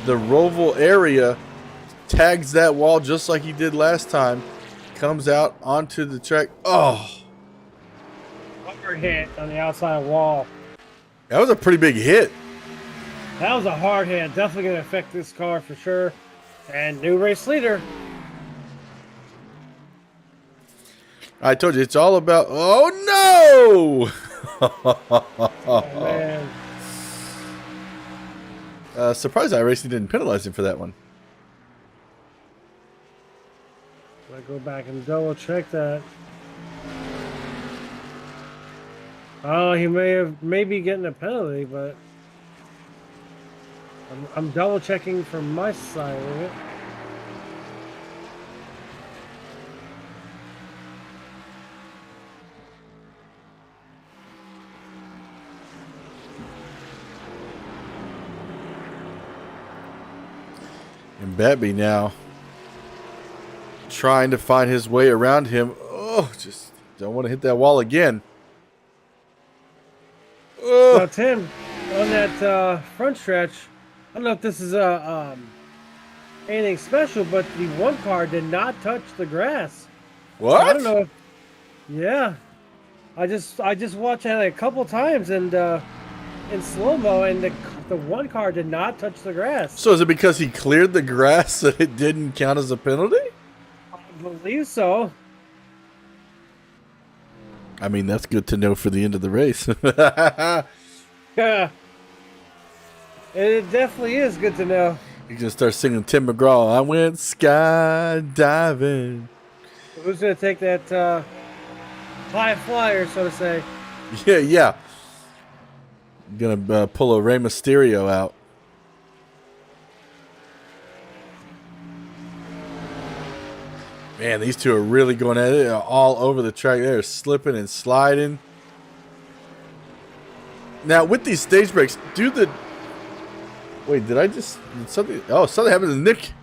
Roval area, tags that wall just like he did last time, comes out onto the track. Oh, Hard hit on the outside wall. that was a pretty big hit. That was a hard hit. Definitely going to affect this car for sure. And new race leader. I told you, it's all about... Oh, no! Oh, man. Surprised iRacing didn't penalize him for that one. I go back and double check that. Oh, he may be getting a penalty, but I'm double checking from my side of it. And Batby now trying to find his way around him. Oh, just don't want to hit that wall again. Oh. Now, Tim, on that front stretch, I don't know if this is anything special, but the one car did not touch the grass. What? I don't know. Yeah, I just watched it a couple times and in slow mo, and the one car did not touch the grass. So is it because he cleared the grass that it didn't count as a penalty? I believe so. I mean, that's good to know for the end of the race. Yeah, it definitely is good to know. You can start singing Tim McGraw. I went skydiving. Who's gonna take that high flyer, so to say? Yeah. Gonna pull a Rey Mysterio out. Man, these two are really going at it all over the track. They're slipping and sliding. Now, with these stage breaks, Wait, did something... Oh, something happened to Nick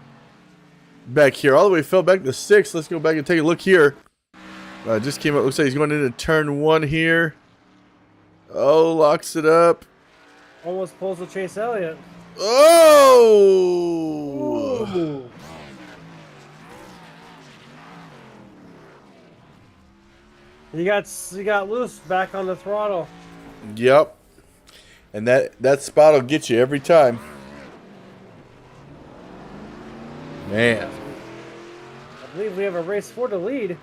back here. All the way fell back to 6. Let's go back and take a look here. Just came up. Looks like he's going into turn 1 here. Oh, locks it up. Almost pulls the Chase Elliott. Oh! Ooh. He got loose back on the throttle. Yep. And that spot will get you every time. Man. I believe we have a race for the lead.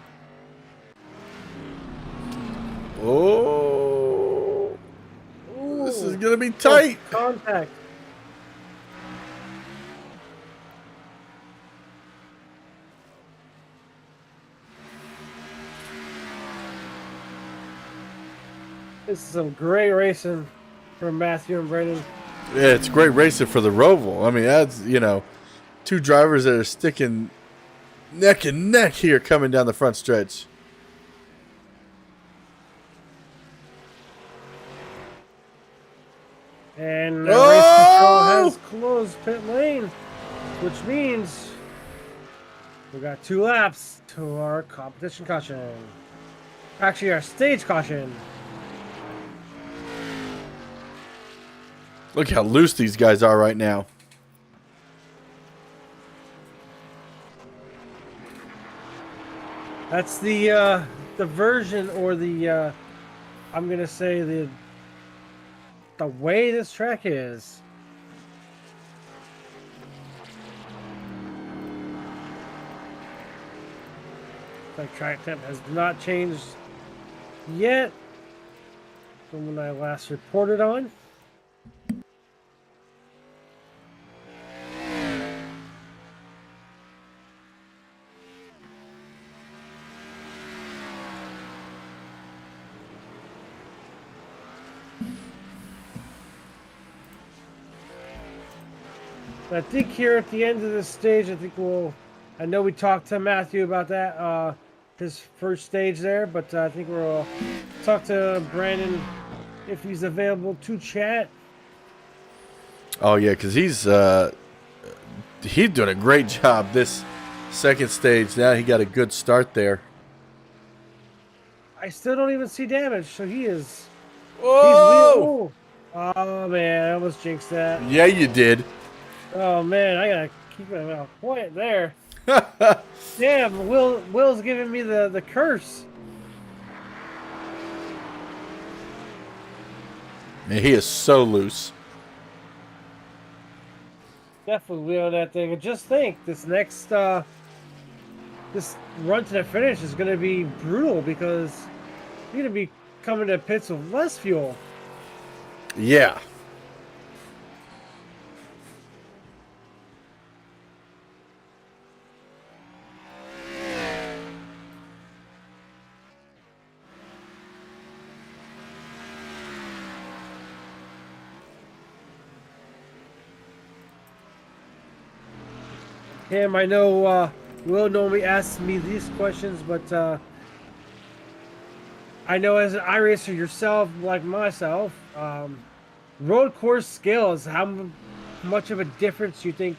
Oh. This is Ooh. going to be Close tight. contact. This is some great racing from Matthew and Brendan. Yeah, it's great racing for the Roval. I mean, that's, two drivers that are sticking neck and neck here coming down the front stretch. And race control Oh! has closed pit lane, which means we got 2 laps to our competition caution. Actually, our stage caution. Look how loose these guys are right now. That's the version, or the I'm gonna say the way this track is. Like track temp has not changed yet from when I last reported on. I think here at the end of this stage, I know we talked to Matthew about that, his first stage there, but I think we'll talk to Brandon if he's available to chat. Oh, yeah, because he's doing a great job this second stage. Now he got a good start there. I still don't even see damage, so he is. Whoa! Oh, man, I almost jinxed that. Yeah, you did. Oh, man, I gotta keep it a point there. Damn, Will's giving me the curse. Man, he is so loose. Definitely on that thing. And just think, this next this run to the finish is going to be brutal because you're going to be coming to pits with less fuel. Yeah. Cam, I know Will normally asks me these questions, but I know as an iRacer yourself, like myself, road course skills, how much of a difference you think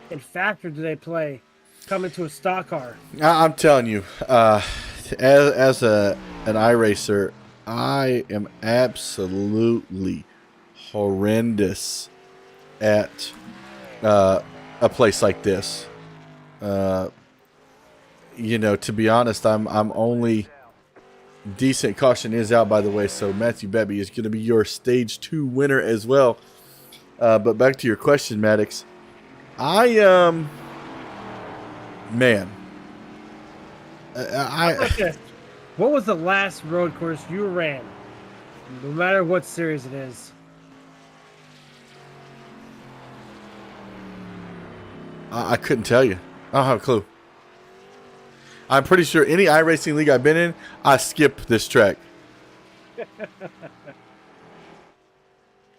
and factor do they play coming to a stock car? I'm telling you, as an iRacer, I am absolutely horrendous at a place like this. To be honest, I'm only decent. Caution is out, by the way, so Matthew Bebby is going to be your stage 2 winner as well. But back to your question, Maddox. Man. What was the last road course you ran? No matter what series it is. I couldn't tell you. I don't have a clue. I'm pretty sure any iRacing league I've been in, I skip this track.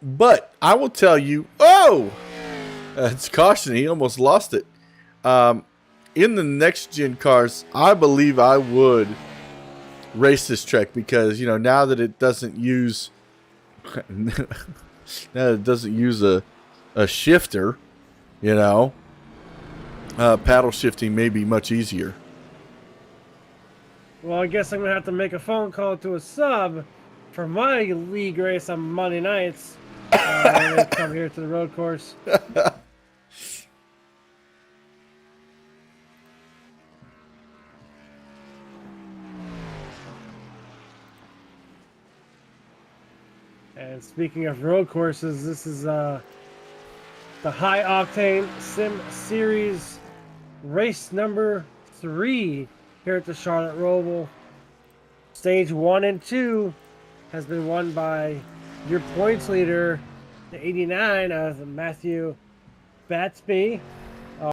But I will tell you, it's caution. He almost lost it. In the next gen cars, I believe I would race this track because, now that it doesn't use a shifter, paddle shifting may be much easier. Well, I guess I'm going to have to make a phone call to a sub for my league race on Monday nights when they come here to the road course. And speaking of road courses, this is the High Octane Sim Series race number 3 here at the Charlotte Roval. Stage 1 and 2 has been won by your points leader, the 89 of Matthew Batsby.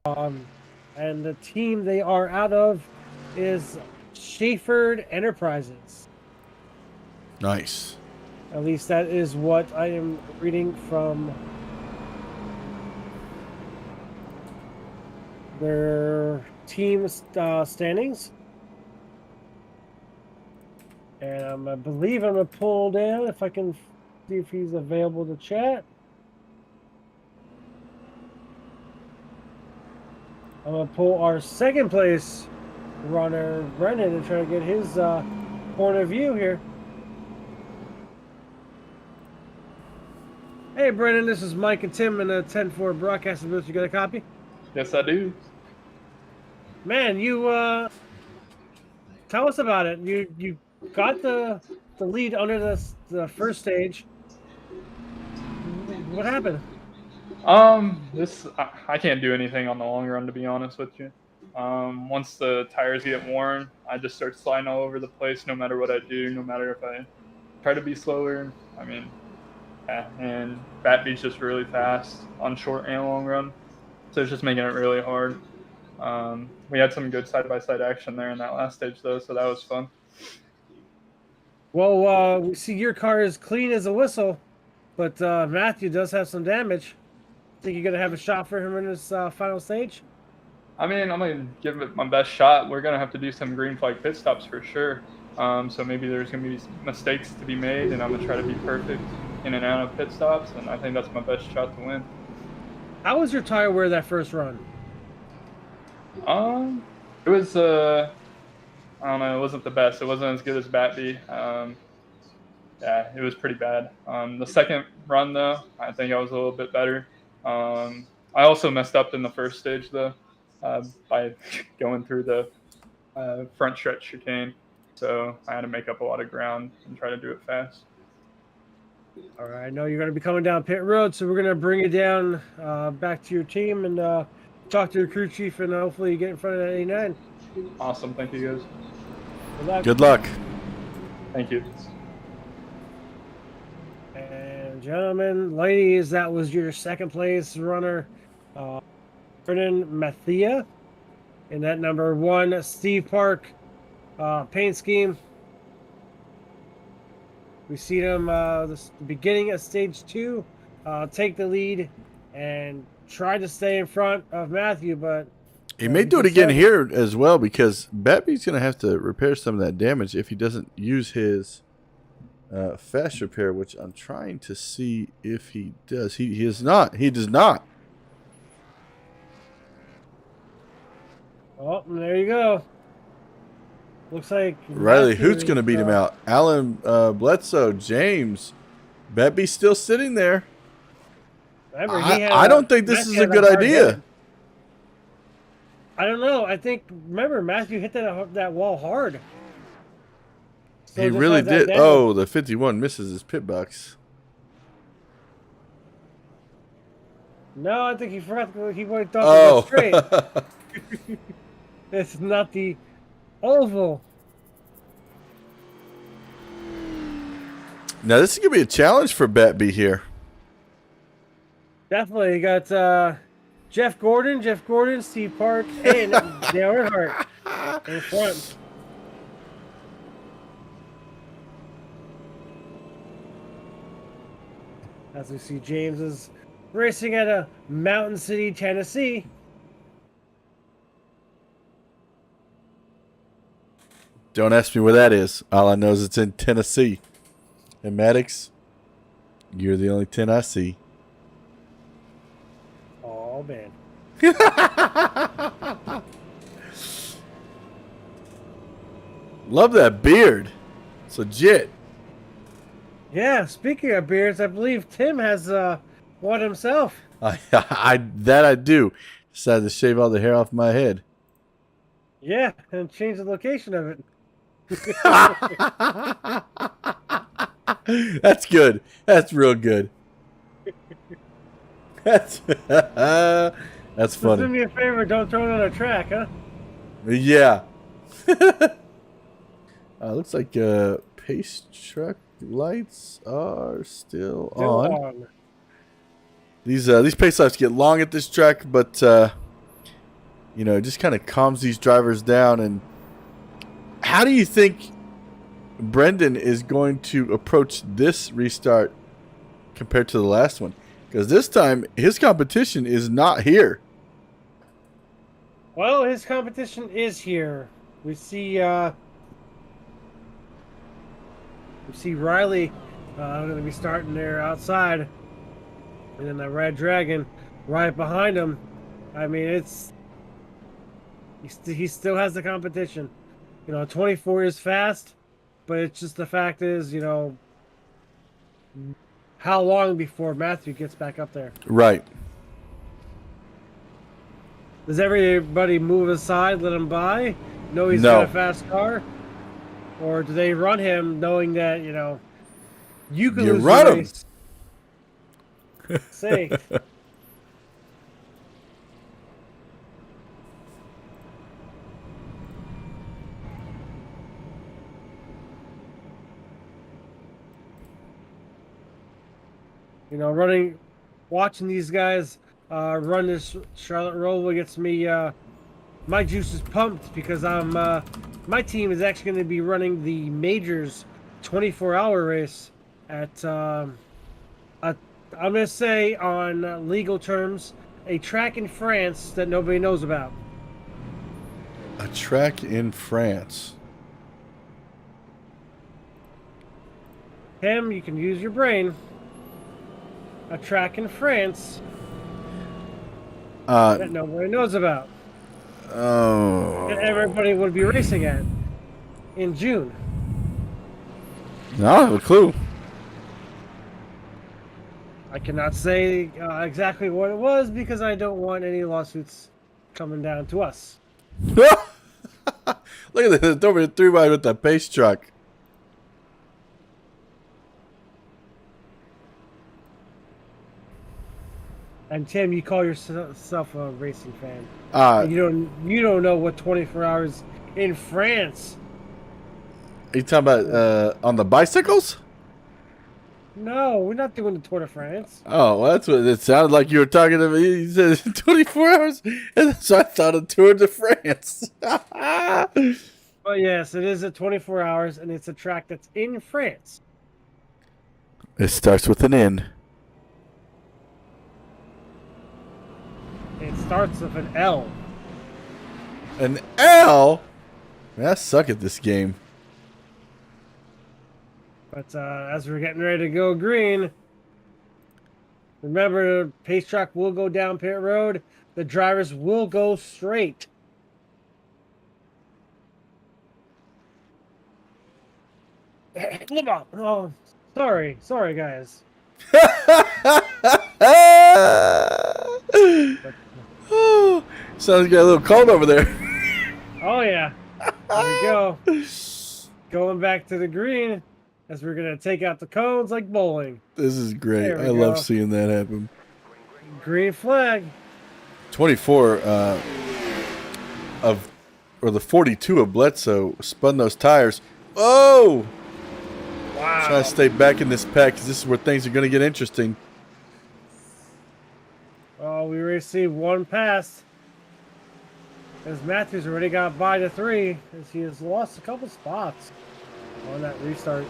And the team they are out of is Schaeford Enterprises. Nice. At least that is what I am reading from their team standings. And I believe I'm going to pull down if I can see if he's available to chat. I'm going to pull our second place runner, Brendan, and try to get his point of view here. Hey, Brendan, this is Mike and Tim in the 10-4 broadcasting booth. You got a copy? Yes, I do. Man, you tell us about it. You got the lead under the first stage. What happened? I can't do anything on the long run, to be honest with you. Once the tires get worn, I just start sliding all over the place. No matter what I do, no matter if I try to be slower. I mean, yeah. And Batby's just really fast on short and long run, so it's just making it really hard. We had some good side-by-side action there in that last stage, though, so that was fun. Well, we see your car is clean as a whistle, but Matthew does have some damage. Think you're going to have a shot for him in this final stage? I mean, I'm going to give it my best shot. We're going to have to do some green flag pit stops for sure. So maybe there's going to be mistakes to be made, and I'm going to try to be perfect in and out of pit stops, and I think that's my best shot to win. How was your tire wear that first run? It was, I don't know, it wasn't the best. It wasn't as good as Batby. Yeah, it was pretty bad. The second run, though, I think I was a little bit better. I also messed up in the first stage, though, by going through the front stretch chicane. So I had to make up a lot of ground and try to do it fast. All right, I know you're going to be coming down pit road, so we're going to bring you down back to your team and talk to your crew chief, and hopefully you get in front of that 89. Awesome. Thank you, guys. Good luck. Good luck. Thank you. And gentlemen, ladies, that was your second place runner, Brendan Mathia, in that number 1 Steve Park paint scheme. We see him the beginning of stage 2 take the lead and try to stay in front of Matthew, but he may do it again here as well, because Batby's going to have to repair some of that damage if he doesn't use his fast repair, which I'm trying to see if he does. He is not. He does not. Oh, there you go. Looks like Riley Hoot's going to beat him out. Alan Bledsoe, James, Batby's still sitting there. Remember, I don't think this is a good idea. I don't know. I think, remember, Matthew hit that wall hard. So he really did. Oh, the 51 misses his pit box. No, I think he forgot. He thought to go straight. It's not the oval. Now, this is going to be a challenge for Batby here. Definitely. You got Jeff Gordon, Steve Park, and Dale Earnhardt in front. As we see James is racing at a Mountain City, Tennessee. Don't ask me where that is. All I know is it's in Tennessee. And Maddox, you're the only 10 I see. Oh, man. Love that beard. It's legit. Yeah, speaking of beards, I believe Tim has one himself. I do. Decided to shave all the hair off my head. Yeah, and change the location of it. That's good. That's real good. That's that's So do funny. me a favor, don't throw it on a track, huh? Yeah. Looks like pace truck lights are still Still on. on. These pace laps get long at this track, but you know, it just kind of calms these drivers down. And how do you think Brendan is going to approach this restart compared to the last one? Because this time his competition is not here. Well, his competition is here. We see Riley going to be starting there outside, and then the Red Dragon right behind him. I mean, he still has the competition. You know, 24 is fast, but it's just the fact is, you know, how long before Matthew gets back up there? Right. Does everybody move aside, let him by, know he's No. got a fast car? Or do they run him knowing that, you know, you can You lose run the him. race? Say, you know, watching these guys run this Charlotte Roval gets me my juices pumped because my team is actually going to be running the majors 24-hour race at I'm going to say on legal terms a track in France that nobody knows about. A track in France. Tim, you can use your brain. A track in France that nobody knows about. Oh. That everybody would be racing at in June. No, I don't have a clue. I cannot say exactly what it was because I don't want any lawsuits coming down to us. Look at this. Over 3x with the pace truck. And Tim, you call yourself a racing fan. Uh, You don't know what 24 hours in France. you talking about on the bicycles? No, we're not doing the Tour de France. Oh, well, that's what it sounded like you were talking about. You said 24 hours, and so I thought of Tour de France. But yes, it is a 24 hours, and it's a track that's in France. It starts with an N. It starts with an L. An L? Man, I suck at this game. But as we're getting ready to go green, remember the pace track will go down pit road. The drivers will go straight. Oh, sorry, guys. Sounds got a little cold over there. Oh yeah, there we go. Going back to the green as we're gonna take out the cones like bowling. This is great. There we I love go. seeing that happen. Green flag. 24 the 42 of Bledsoe spun those tires. Oh! Wow. Trying to stay back in this pack because this is where things are going to get interesting. Oh, we received one pass. As Matthews already got by to 3, as he has lost a couple spots on that restart.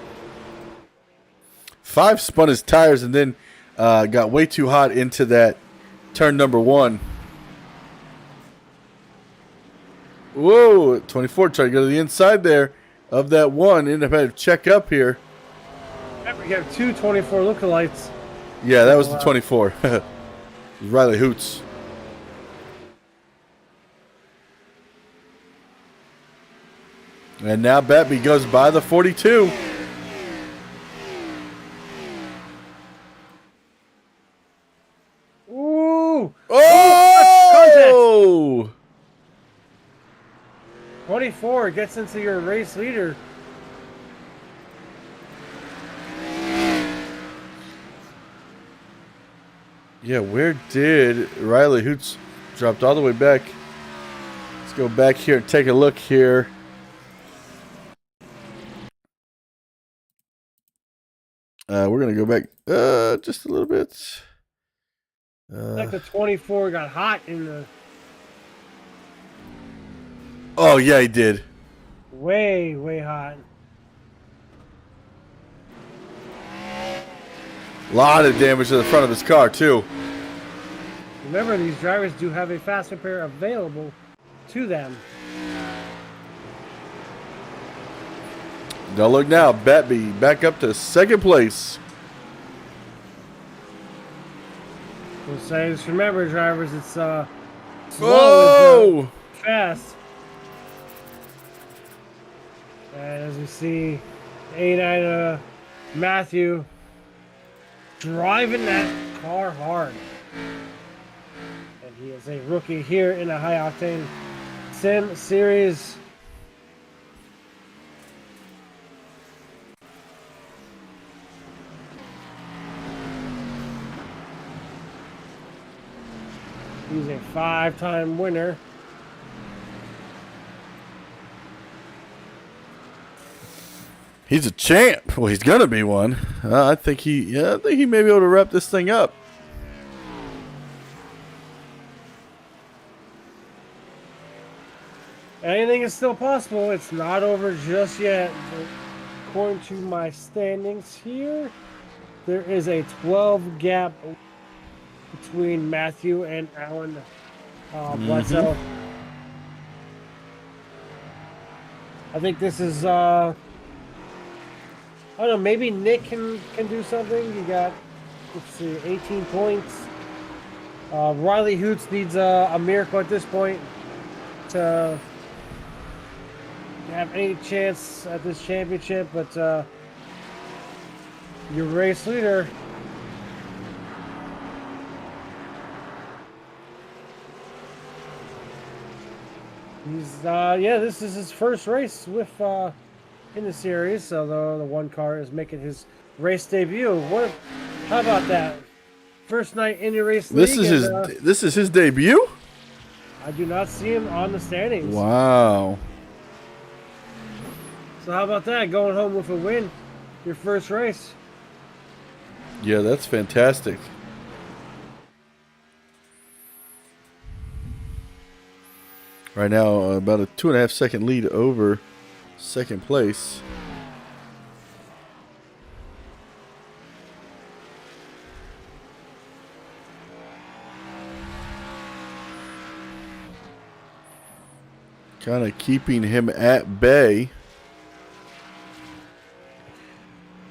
5 spun his tires and then got way too hot into that turn number 1. Whoa, 24 tried to go to the inside there of that 1. Ended up having to check up here. We have 2 24 lookalikes. Yeah, that was the 24. Riley Hoots. And now Batby goes by the 42. 24 gets into your race leader. Yeah, where did Riley Hoots dropped all the way back? Let's go back here and take a look here. We're gonna go back just a little bit. Like the 24 got hot in the Oh yeah, he did. way, way hot. A lot of damage to the front of his car too. Remember, these drivers do have a fast repair available to them. Don't look now. Batby back up to second place. So just remember, drivers, it's slow Whoa! is fast. And as we see, 89 Matthew driving that car hard. And he is a rookie here in the high octane sim series. He's a 5-time winner. He's a champ. Well, he's gonna be one. I think he may be able to wrap this thing up. Anything is still possible. It's not over just yet. According to my standings here, there is a 12 gap between Matthew and Alan Bledsoe. I think this is I don't know, maybe Nick can do something. You got, let's see, 18 points. Riley Hoots needs a miracle at this point to have any chance at this championship, but your race leader, he's this is his first race with in the series, although the one car is making his race debut. How about that? First night in the race league. This is his debut? I do not see him on the standings. Wow. So how about that? Going home with a win, your first race. Yeah, that's fantastic. Right now, about a 2.5 second lead over second place. Kind of keeping him at bay.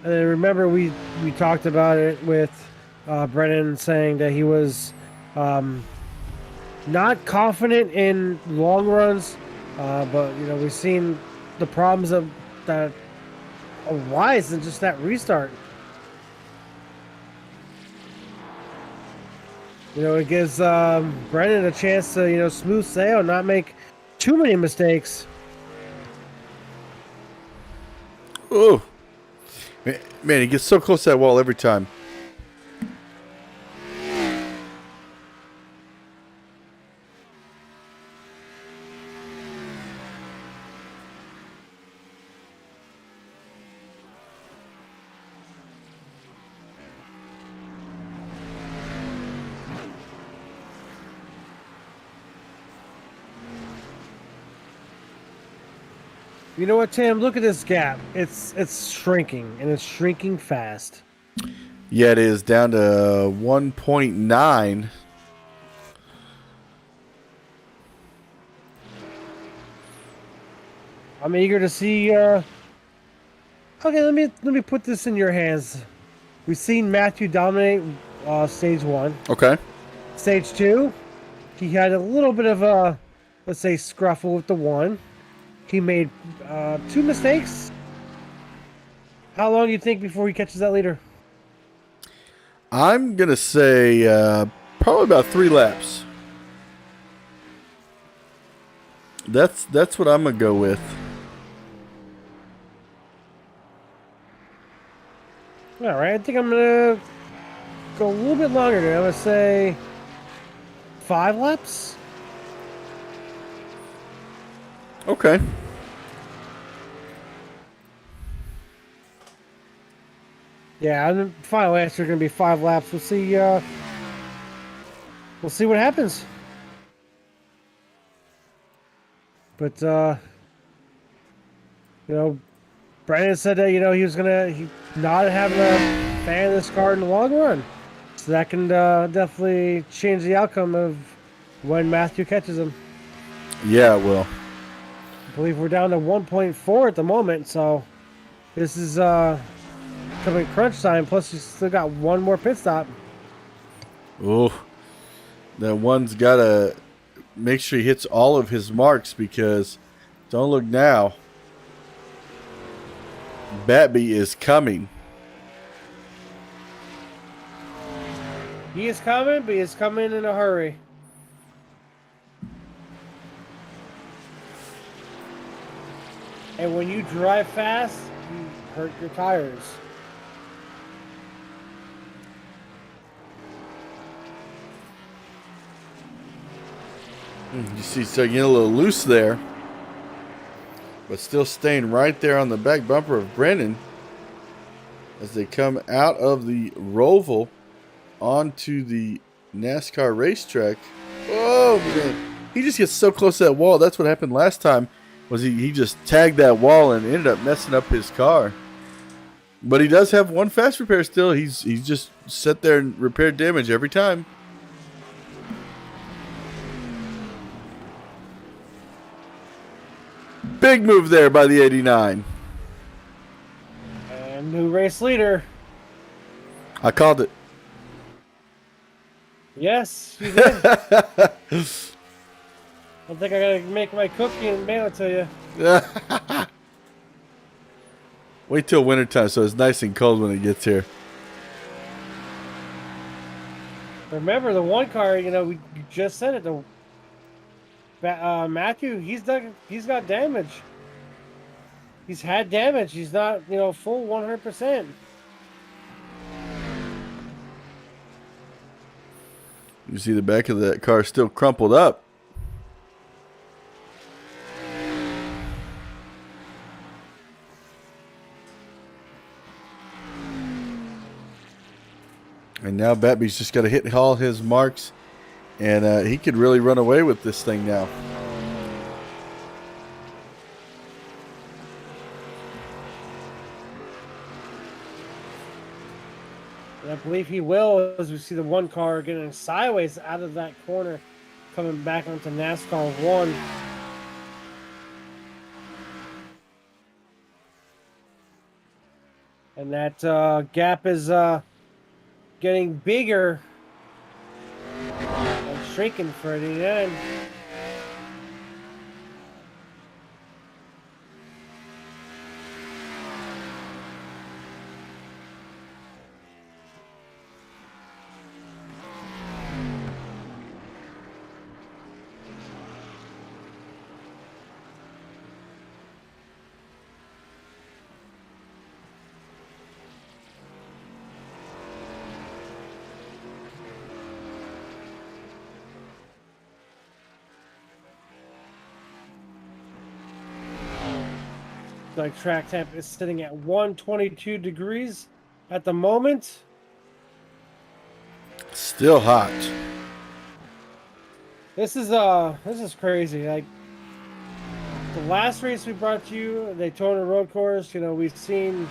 And then remember, we talked about it with Brennan saying that he was not confident in long runs, but we've seen the problems that arise in just that restart. It gives Brennan a chance to smooth sail, not make too many mistakes. Oh. Man, he gets so close to that wall every time. You know what, Tim? Look at this gap. It's shrinking, and it's shrinking fast. Yeah, it is down to 1.9. I'm eager to see. Okay, let me put this in your hands. We've seen Matthew dominate stage 1. Okay. Stage 2, he had a little bit of a, let's say, scruffle with the 1. He made 2 mistakes. How long do you think before he catches that leader? I'm going to say probably about 3 laps. That's what I'm gonna go with. All right, I think I'm gonna go a little bit longer there. I'm gonna say 5 laps. Okay. Yeah, and the final answer is gonna be 5 laps. We'll see. We'll see what happens. But you know, Brandon said that he was he not having a fan of this car in the long run, so that can definitely change the outcome of when Matthew catches him. Yeah, it will. I believe we're down to 1.4 at the moment, so this is coming crunch time. Plus, you still got one more pit stop. Ooh, that one's gotta make sure he hits all of his marks because don't look now. Batby is coming. He is coming, but he is coming in a hurry. And when you drive fast, you hurt your tires. You see, so getting a little loose there, but still staying right there on the back bumper of Brennan as they come out of the Roval onto the NASCAR racetrack. Oh man, he just gets so close to that wall. That's what happened last time. Was he just tagged that wall and ended up messing up his car. But he does have one fast repair still. He's just sat there and repaired damage every time. Big move there by the 89. And new race leader. I called it. Yes, you did. I think I gotta make my cookie and mail it to you. Wait till wintertime so it's nice and cold when it gets here. Remember the one car, we just said it. Matthew, he's got damage. He's had damage. He's not, full 100%. You see the back of that car still crumpled up. And now Batby's just got to hit all his marks, and he could really run away with this thing now. And I believe he will, as we see the one car getting sideways out of that corner, coming back onto NASCAR 1. And that gap is getting bigger and shrinking for the end. Like track temp is sitting at 122 degrees at the moment. Still hot. This is crazy. Like the last race we brought you, Daytona Road Course, we've seen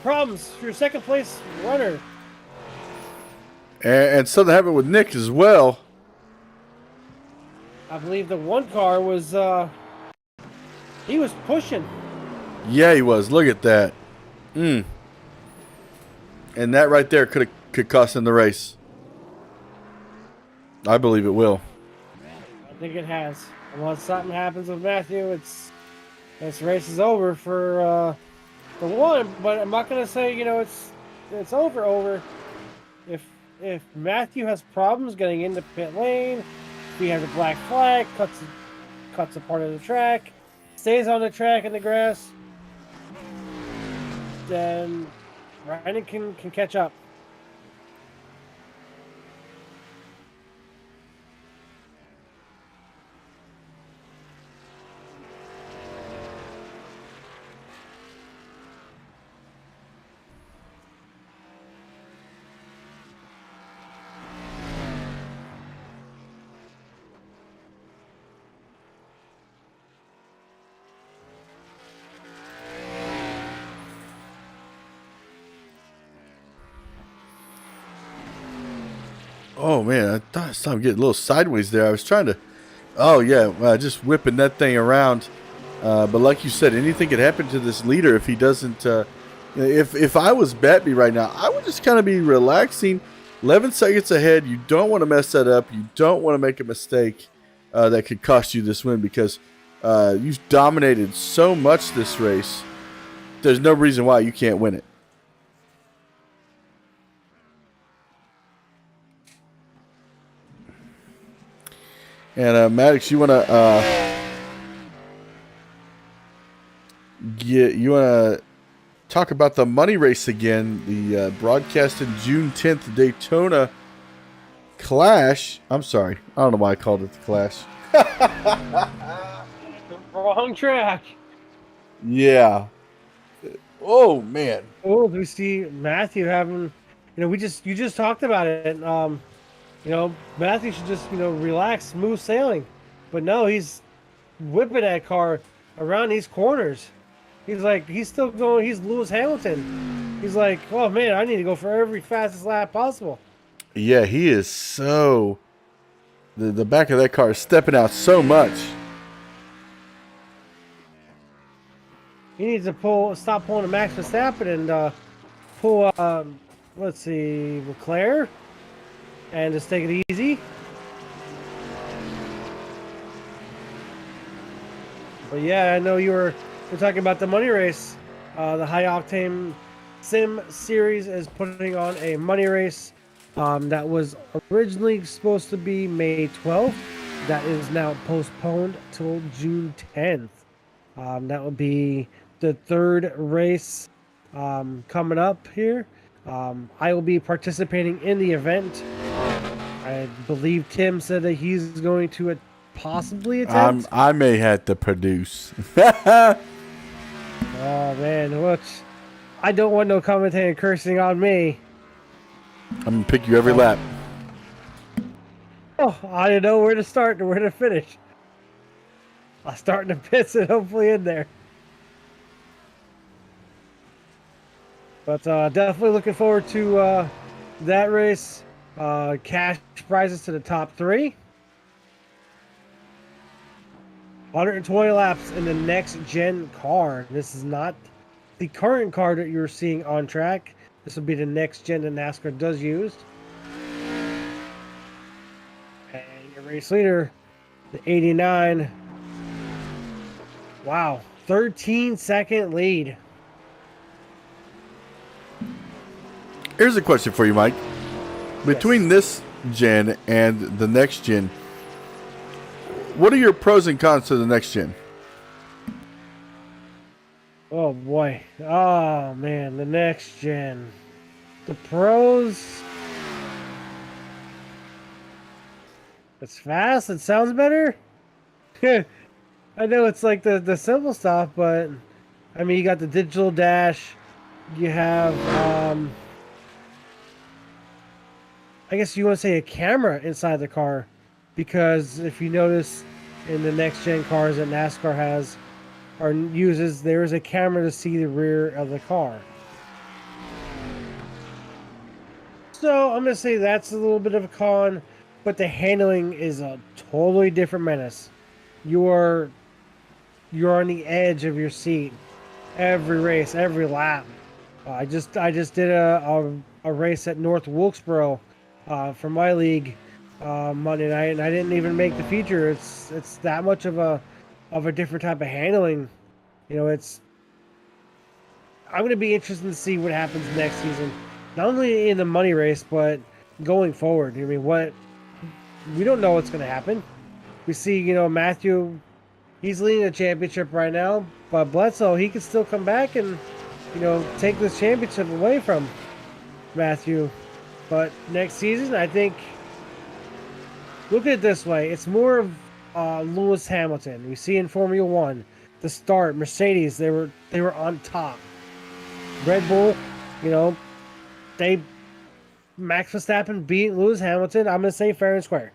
problems for your second place runner. And something happened with Nick as well. I believe the one car was he was pushing. Yeah, he was. Look at that. And that right there could cost him the race. I believe it will. I think it has. Unless something happens with Matthew, this race is over for one. But I'm not gonna say it's over. If Matthew has problems getting into pit lane, We have the black flag, cuts a part of the track, stays on the track in the grass. Then Ryan can catch up. Oh man, I thought I saw him get a little sideways there. I was trying to. Oh yeah, just whipping that thing around. But like you said, anything could happen to this leader if he doesn't. If I was Batby right now, I would just kind of be relaxing. 11 seconds ahead. You don't want to mess that up. You don't want to make a mistake that could cost you this win because you've dominated so much this race. There's no reason why you can't win it. And Maddox, you wanna talk about the money race again? The broadcasted June 10th Daytona Clash. I'm sorry, I don't know why I called it the Clash. Wrong track. Yeah. Oh man. Oh, we see Matthew having. You just talked about it. Matthew should just, relax, smooth sailing. But no, he's whipping that car around these corners. He's still going, he's Lewis Hamilton. He's like, oh man, I need to go for every fastest lap possible. Yeah, he is so... The back of that car is stepping out so much. He needs to stop pulling a Max Verstappen and pull, let's see, Leclerc. And just take it easy. But yeah, I know we're talking about the money race. The High Octane Sim series is putting on a money race that was originally supposed to be May 12th. That is now postponed till June 10th. That will be the third race coming up here. I will be participating in the event. I believe Tim said that he's going to possibly attempt. I may have to produce. Oh man, I don't want no commentator cursing on me. I'm gonna pick you every lap. Oh, I don't know where to start and where to finish. I'll start in the pits and hopefully in there. But definitely looking forward to that race. Cash prizes to the top 3. 120 laps in the next gen car. This is not the current car that you're seeing on track. This will be the next gen that NASCAR does use. And your race leader, the 89. Wow, 13-second lead. Here's a question for you, Mike. Between this gen and the next gen, what are your pros and cons to the next gen? Oh boy. Oh man, the next gen. The pros. It's fast, it sounds better. I know it's like the simple stuff, but I mean you got the digital dash, you have I guess you want to say a camera inside the car, because if you notice in the next gen cars that NASCAR has or uses, there is a camera to see the rear of the car. So I'm gonna say that's a little bit of a con, but the handling is a totally different menace. You're on the edge of your seat every race, every lap. I just did a race at North Wilkesboro for my league Monday night, and I didn't even make the feature. It's that much of a different type of handling. I'm going to be interested to see what happens next season, not only in the money race but going forward. I mean, what we don't know what's going to happen. We see, Matthew, he's leading the championship right now, but Bledsoe, he could still come back and, take this championship away from Matthew. But next season, I think, look at it this way, it's more of Lewis Hamilton. We see in Formula One, the start, Mercedes, they were on top. Red Bull, they Max Verstappen beat Lewis Hamilton. I'm gonna say fair and square.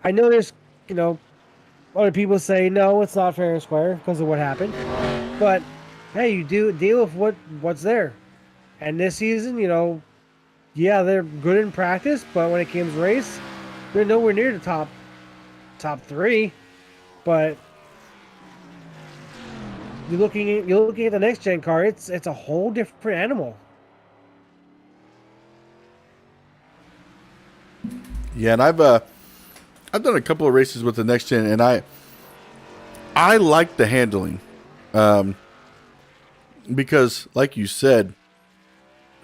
I know there's, other people say no, it's not fair and square because of what happened. But hey, you do deal with what's there. And this season, yeah, they're good in practice, but when it comes to race, they're nowhere near the top 3. But you're looking at the next gen car, it's a whole different animal. Yeah, and I've done a couple of races with the next gen, and I like the handling, because like you said,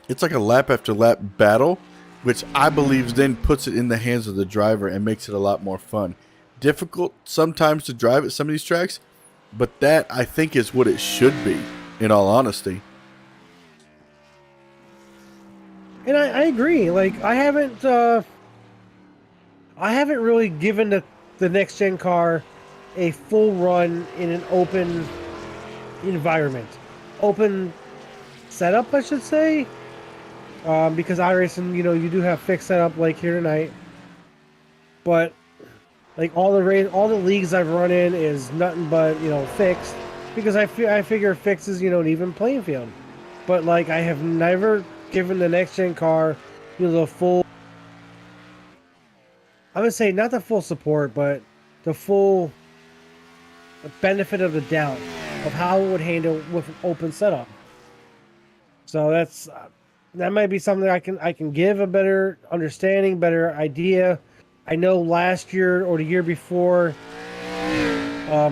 it's like a lap after lap battle, which I believe then puts it in the hands of the driver and makes it a lot more fun. Difficult sometimes to drive at some of these tracks, but that I think is what it should be, in all honesty. And I agree. Like I haven't really given the next gen car a full run in an open environment, open setup, I should say. Because iRacing, you do have fixed setup like here tonight, but like all the leagues I've run in is nothing but fixed, because I figure fixed is an even playing field. But like I have never given the next gen car the full, I would say not the full support, but the full benefit of the doubt of how it would handle with an open setup. So that might be something I can give a better understanding, better idea. I know last year or the year before,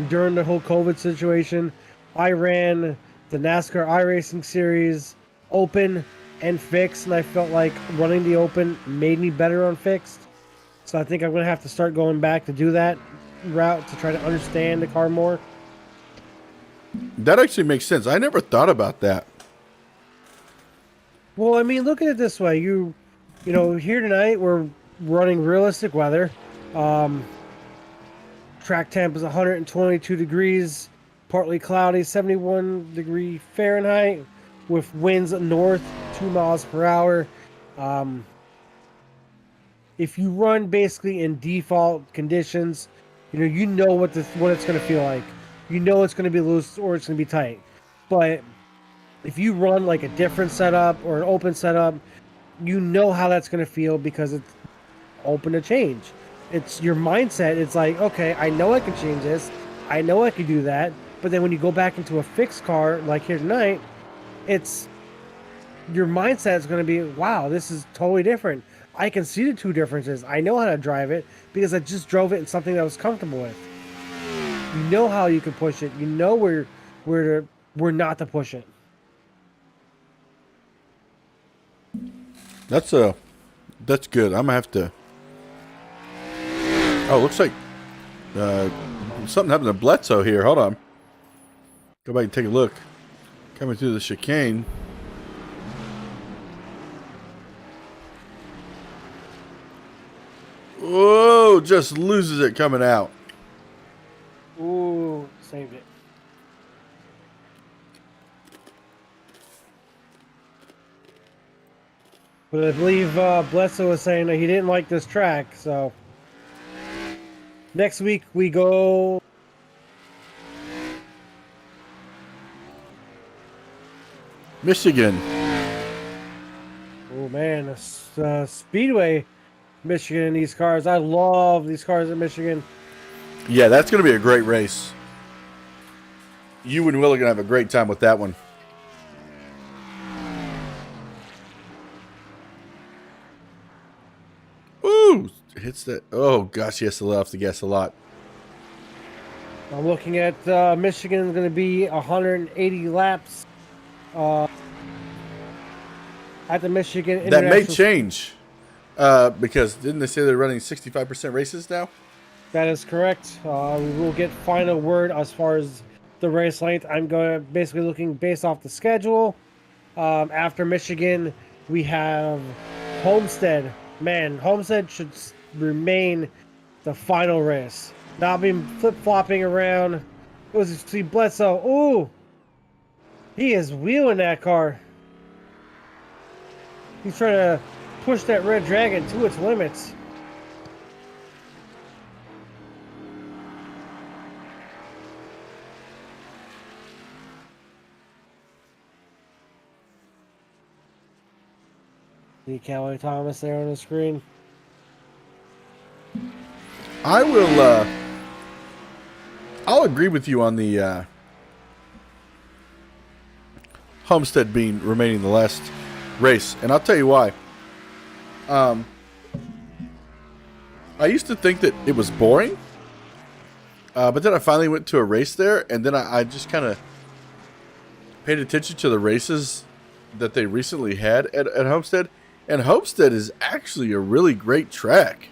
during the whole COVID situation, I ran the NASCAR iRacing series open and fixed, and I felt like running the open made me better on fixed. So I think I'm going to have to start going back to do that route to try to understand the car more. That actually makes sense. I never thought about that. Well, I mean, look at it this way. Here tonight we're running realistic weather. Track temp is 122 degrees, partly cloudy, 71 degree Fahrenheit, with winds north 2 miles per hour. If you run basically in default conditions, you know what it's going to feel like. You know it's going to be loose or it's going to be tight. But if you run like a different setup or an open setup, you know how that's going to feel because it's open to change. It's your mindset. It's like, okay, I know I can change this. I know I can do that. But then when you go back into a fixed car like here tonight, it's your mindset is going to be, wow, this is totally different. I can see the two differences. I know how to drive it because I just drove it in something that I was comfortable with. You know how you can push it. You know where not to push it. That's good. I'm gonna have to. Oh, looks like something happened to Bledsoe here. Hold on. Go back and take a look. Coming through the chicane. Whoa! Just loses it coming out. Ooh, saved it. But I believe Bledsoe was saying that he didn't like this track, so next week we go Michigan. Oh man, Speedway, Michigan in these cars. I love these cars in Michigan. Yeah, that's going to be a great race. You and Will are going to have a great time with that one. Ooh, hits that. Oh, gosh, he has to let off the gas a lot. I'm looking at Michigan is going to be 180 laps at the Michigan That may International. change. Because didn't they say they're running 65% races now? That is correct. We will get final word as far as the race length. I'm going to basically looking based off the schedule. After Michigan, we have Homestead. Man, Homestead should remain the final race. Not being flip-flopping around. It was see Bledsoe. Ooh! He is wheeling that car. He's trying to push that Red Dragon to its limits. See Kelly Thomas there on the screen. I will. I'll agree with you on the Homestead being remaining the last race, and I'll tell you why. I used to think that it was boring, but then I finally went to a race there, and then I just kind of paid attention to the races that they recently had at Homestead, and Homestead is actually a really great track.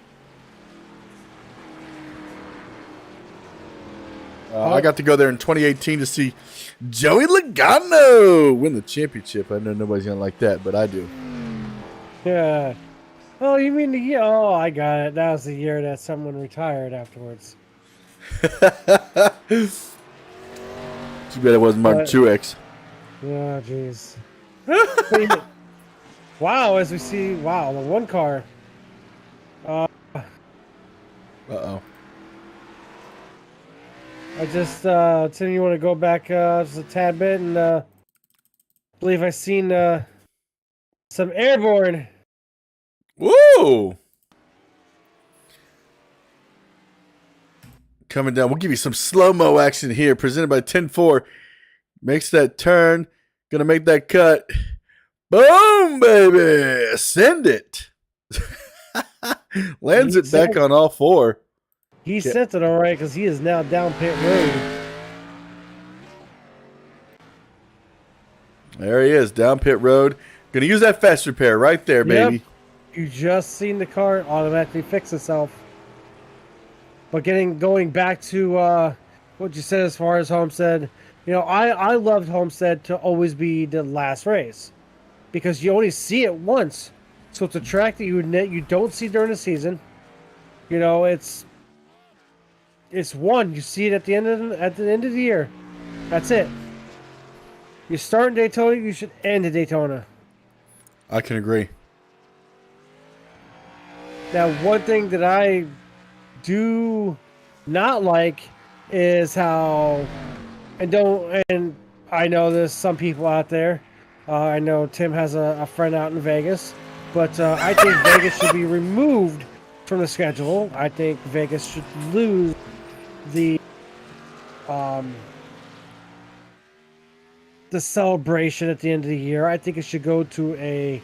I got to go there in 2018 to see Joey Logano win the championship. I know nobody's going to like that, but I do. Yeah. Oh, you mean the year? Oh, I got it. That was the year that someone retired afterwards. Too bad it wasn't Martin Truex. Oh, jeez. Wow, as we see, wow, the one car. Uh-oh. I just, Tim, you want to go back just a tad bit and believe I seen some airborne. Woo! Coming down. We'll give you some slow-mo action here. Presented by 10-4. Makes that turn. Gonna make that cut. Boom, baby! Send it. Lands it back on all four. He sent it all right because he is now down pit road. There he is, down pit road. Gonna use that fast repair right there, baby. Yep. You just seen the car automatically fix itself. But going back to what you said as far as Homestead, you know, I loved Homestead to always be the last race because you only see it once, so it's a track that you don't see during the season. You know, it's one. You see it at the end of the year. That's it. You start in Daytona, you should end in Daytona. I can agree. Now, one thing that I do not like is how, and I know there's some people out there. I know Tim has a friend out in Vegas, but I think Vegas should be removed from the schedule. I think Vegas should lose the celebration at the end of the year. I think it should go to a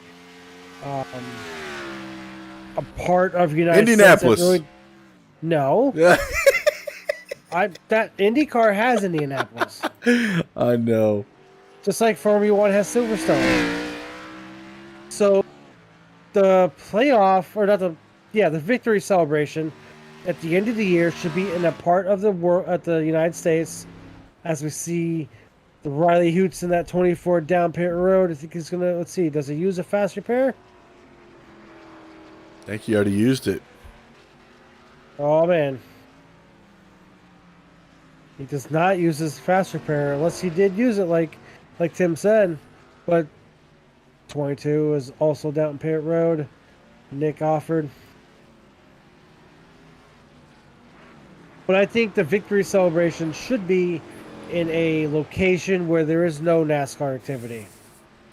part of United Indianapolis. States. Really, no. Yeah. That IndyCar has Indianapolis. I know. Just like Formula One has Silverstone. So the playoff, or not the victory celebration at the end of the year should be in a part of the world at the United States, as we see the Riley Hoots in that 24 down pit road. I think he's gonna, let's see, does he use a fast repair? I think he already used it. Oh man. He does not use his fast repair unless he did use it like Tim said. But 22 is also down pit road. Nick offered. But I think the victory celebration should be in a location where there is no NASCAR activity.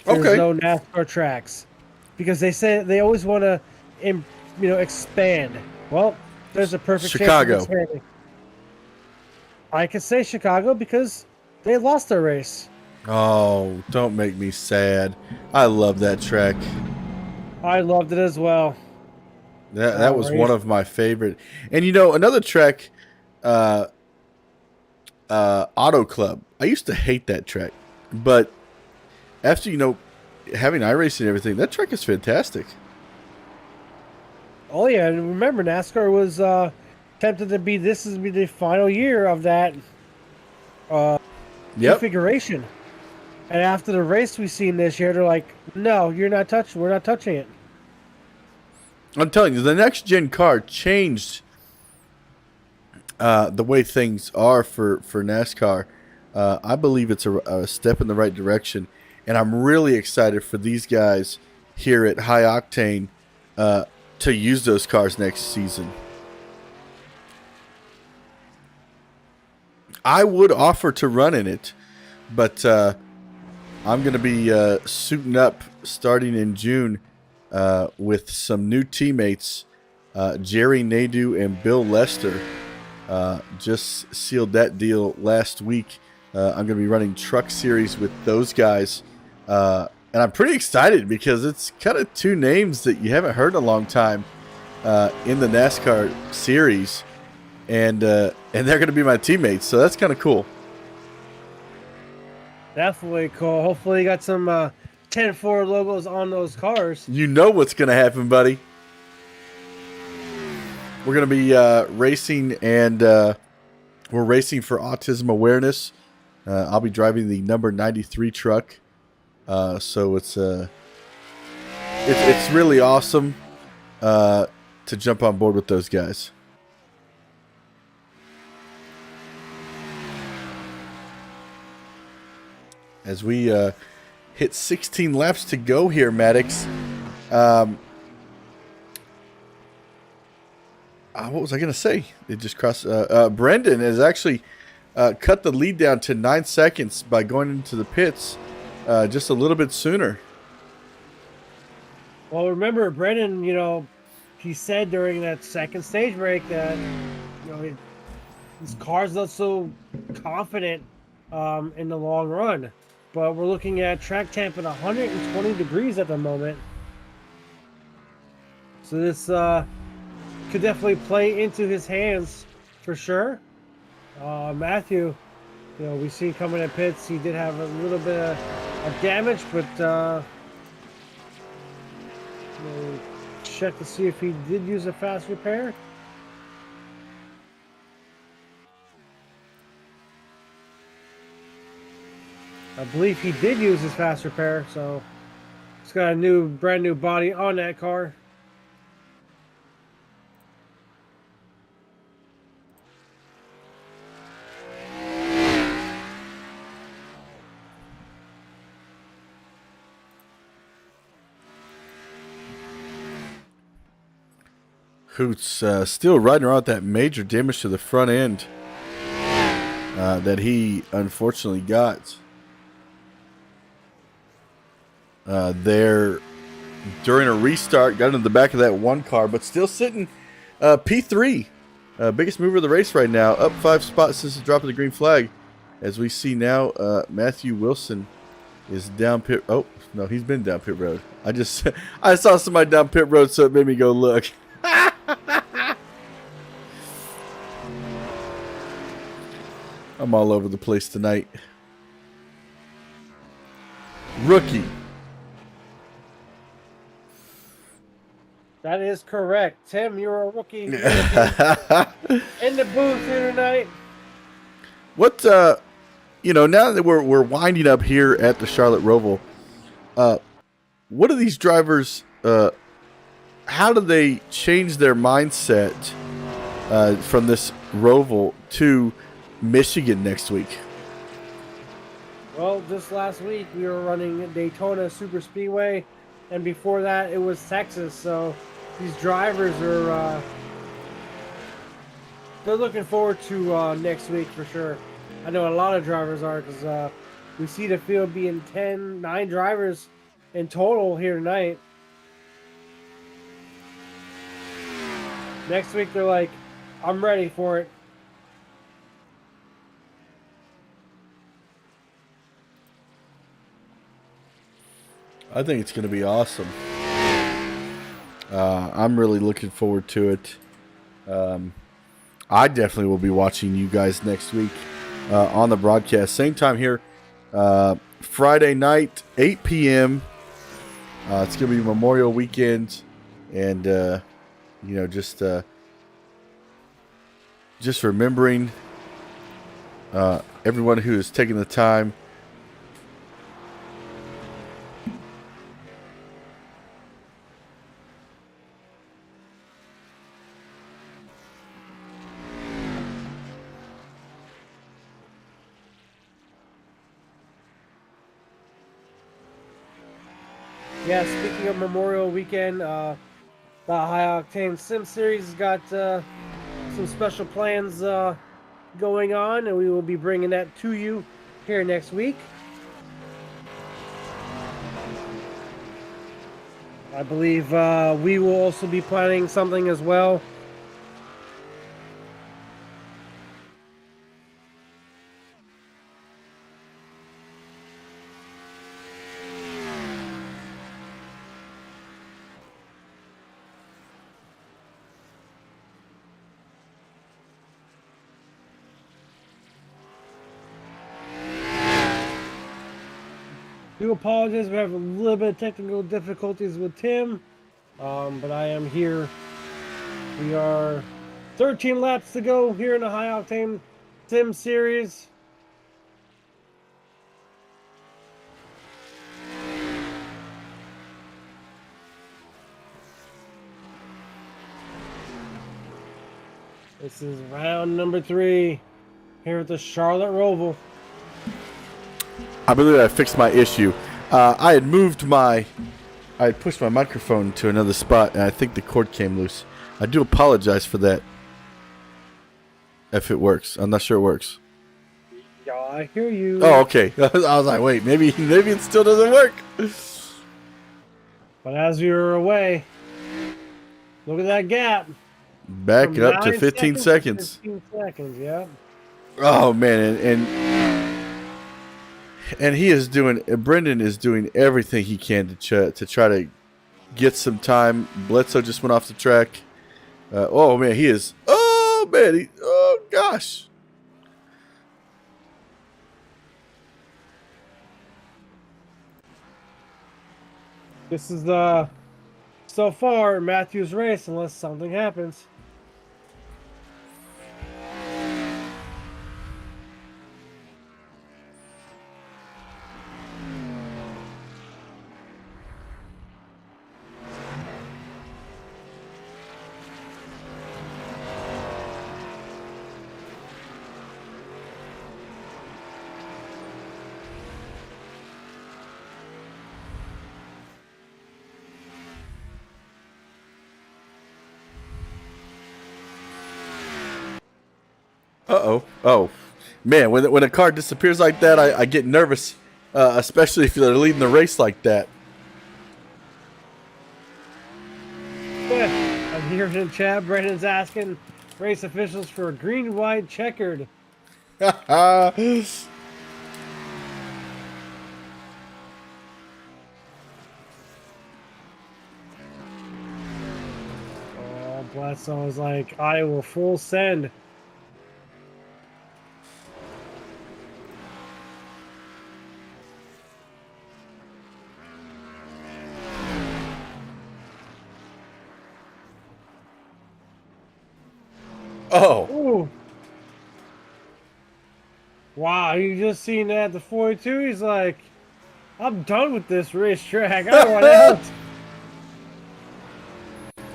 There's no NASCAR tracks. Because they say they always want to expand. Well, there's a perfect Chicago. chance of expanding. I could say Chicago because they lost their race. Oh, don't make me sad. I love that track. I loved it as well. That was one of my favorite. And you know, another track, Auto Club. I used to hate that track, but after having iRacing and everything, that track is fantastic. Oh yeah, and remember NASCAR was tempted to be this is be the final year of that Yep. configuration. And after the race we've seen this year, they're like, "No, you're not touching. We're not touching it." I'm telling you, the next gen car changed the way things are for NASCAR. I believe it's a step in the right direction, and I'm really excited for these guys here at High Octane to use those cars next season. I would offer to run in it, but I'm going to be suiting up starting in June with some new teammates. Jerry Nadeau and Bill Lester just sealed that deal last week. I'm going to be running Truck Series with those guys. And I'm pretty excited because it's kind of two names that you haven't heard in a long time in the NASCAR series. And they're going to be my teammates. So that's kind of cool. Definitely cool. Hopefully, you got some 10-4 logos on those cars. You know what's going to happen, buddy. We're going to be racing, and we're racing for autism awareness. I'll be driving the number 93 truck. So it's really awesome to jump on board with those guys. As we hit 16 laps to go here, Maddox. What was I going to say? It just crossed. Brendan has actually cut the lead down to 9 seconds by going into the pits just a little bit sooner. Well, remember, Brendan, he said during that second stage break that, his car's not so confident in the long run. But we're looking at track temp at 120 degrees at the moment. So this could definitely play into his hands for sure. Matthew, we see coming at pits, he did have a little bit of damage, but we'll check to see if he did use a fast repair. I believe he did use his fast repair, so it's got a brand new body on that car. Who's still riding around that major damage to the front end that he unfortunately got. There during a restart, got into the back of that one car, but still sitting P3, biggest mover of the race right now, up 5 spots since the drop of the green flag. As we see now, Matthew Wilson is down pit. Oh no, he's been down pit road. I saw somebody down pit road, so it made me go look. I'm all over the place tonight. Rookie. That is correct. Tim, you're a rookie. In the booth here tonight. What, now that we're winding up here at the Charlotte Roval, what do these drivers, how do they change their mindset from this Roval to Michigan next week? Well, just last week we were running Daytona Super Speedway, and before that it was Texas. So these drivers are they're looking forward to next week for sure. I know a lot of drivers are, because we see the field being 9 drivers in total here tonight. Next week they're like, I'm ready for it. I think it's going to be awesome. I'm really looking forward to it. I definitely will be watching you guys next week on the broadcast. Same time here, Friday night, 8 p.m. It's going to be Memorial Weekend, and You know, just remembering everyone who has taken the time. Yeah, speaking of Memorial Weekend, the High Octane Sim Series has got some special plans going on, and we will be bringing that to you here next week. I believe we will also be planning something as well. Do apologize, we have a little bit of technical difficulties with Tim, but I am here. We are 13 laps to go here in the High Octane Sim Series. This is round number 3 here at the Charlotte Roval. I believe I fixed my issue. I had pushed my microphone to another spot, and I think the cord came loose. I do apologize for that. If it works, I'm not sure it works. Yeah, I hear you. Oh, okay. I was like, wait, maybe it still doesn't work. But as we were away, look at that gap. Back it up to 9 15 seconds. 15 seconds, yeah. Oh man, and he is doing. Brendan is doing everything he can to try to get some time. Bledsoe just went off the track. Oh man, he is. Oh man, oh gosh. This is so far Matthew's race, unless something happens. Uh-oh. Oh, man, when a car disappears like that, I get nervous, especially if they're leading the race like that. I'm here in the chat. Brandon's asking race officials for a green, white, checkered. Oh, Bledsoe was like, I will full send. Oh. Ooh. Wow, you just seen that at the 42? He's like, I'm done with this racetrack. I want out.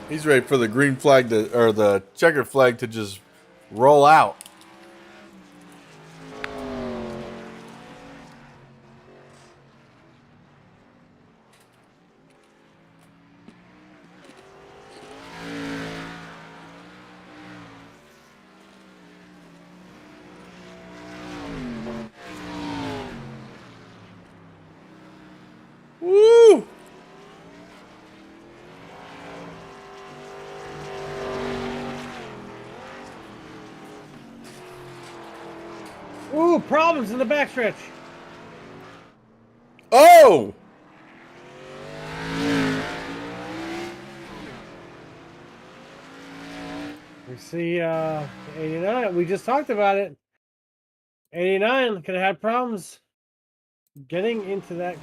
He's ready for the green flag or the checkered flag to just roll out. Woo! Ooh, problems in the backstretch. Oh! We see 89. We just talked about it. 89 could have had problems getting into that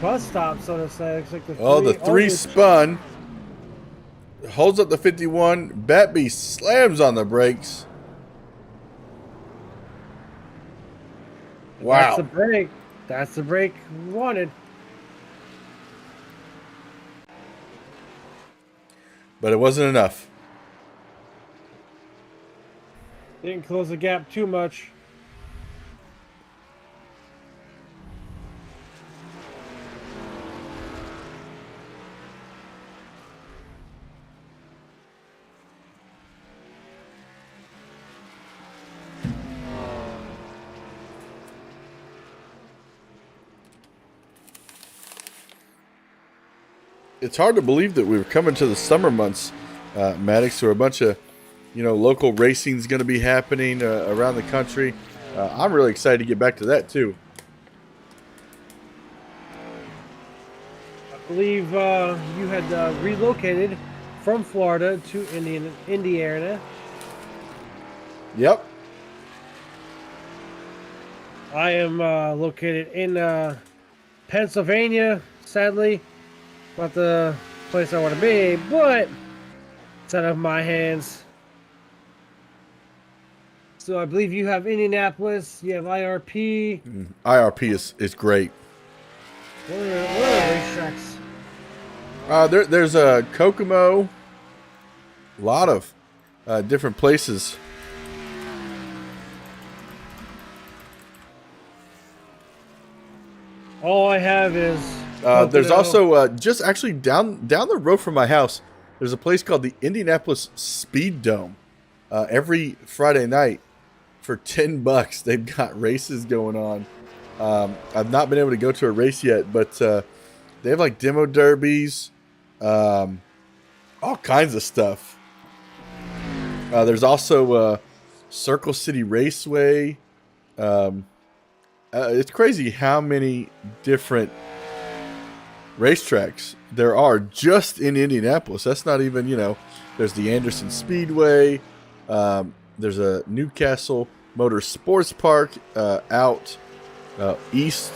bus stop, so to say. Looks like The three spun. holds up the 51. Batby slams on the brakes. That's the Wow. break. That's the break we wanted. But it wasn't enough. Didn't close the gap too much. It's hard to believe that we're coming to the summer months, Maddox, where a bunch of, local racing is going to be happening around the country. I'm really excited to get back to that too. I believe you had relocated from Florida to Indiana. Yep. I am located in Pennsylvania, sadly. Not the place I want to be, but it's out of my hands. So I believe you have Indianapolis, you have IRP. IRP is great. What are the racetracks? There's a Kokomo. A lot of different places. All I have is there's Pocono. also just actually down the road from my house. There's a place called the Indianapolis Speed Dome. Every Friday night for $10, they've got races going on. I've not been able to go to a race yet, but they have like demo derbies, all kinds of stuff. There's also Circle City Raceway. It's crazy how many different racetracks there are just in Indianapolis. That's not even, there's the Anderson Speedway. There's a Newcastle Motor Sports Park out east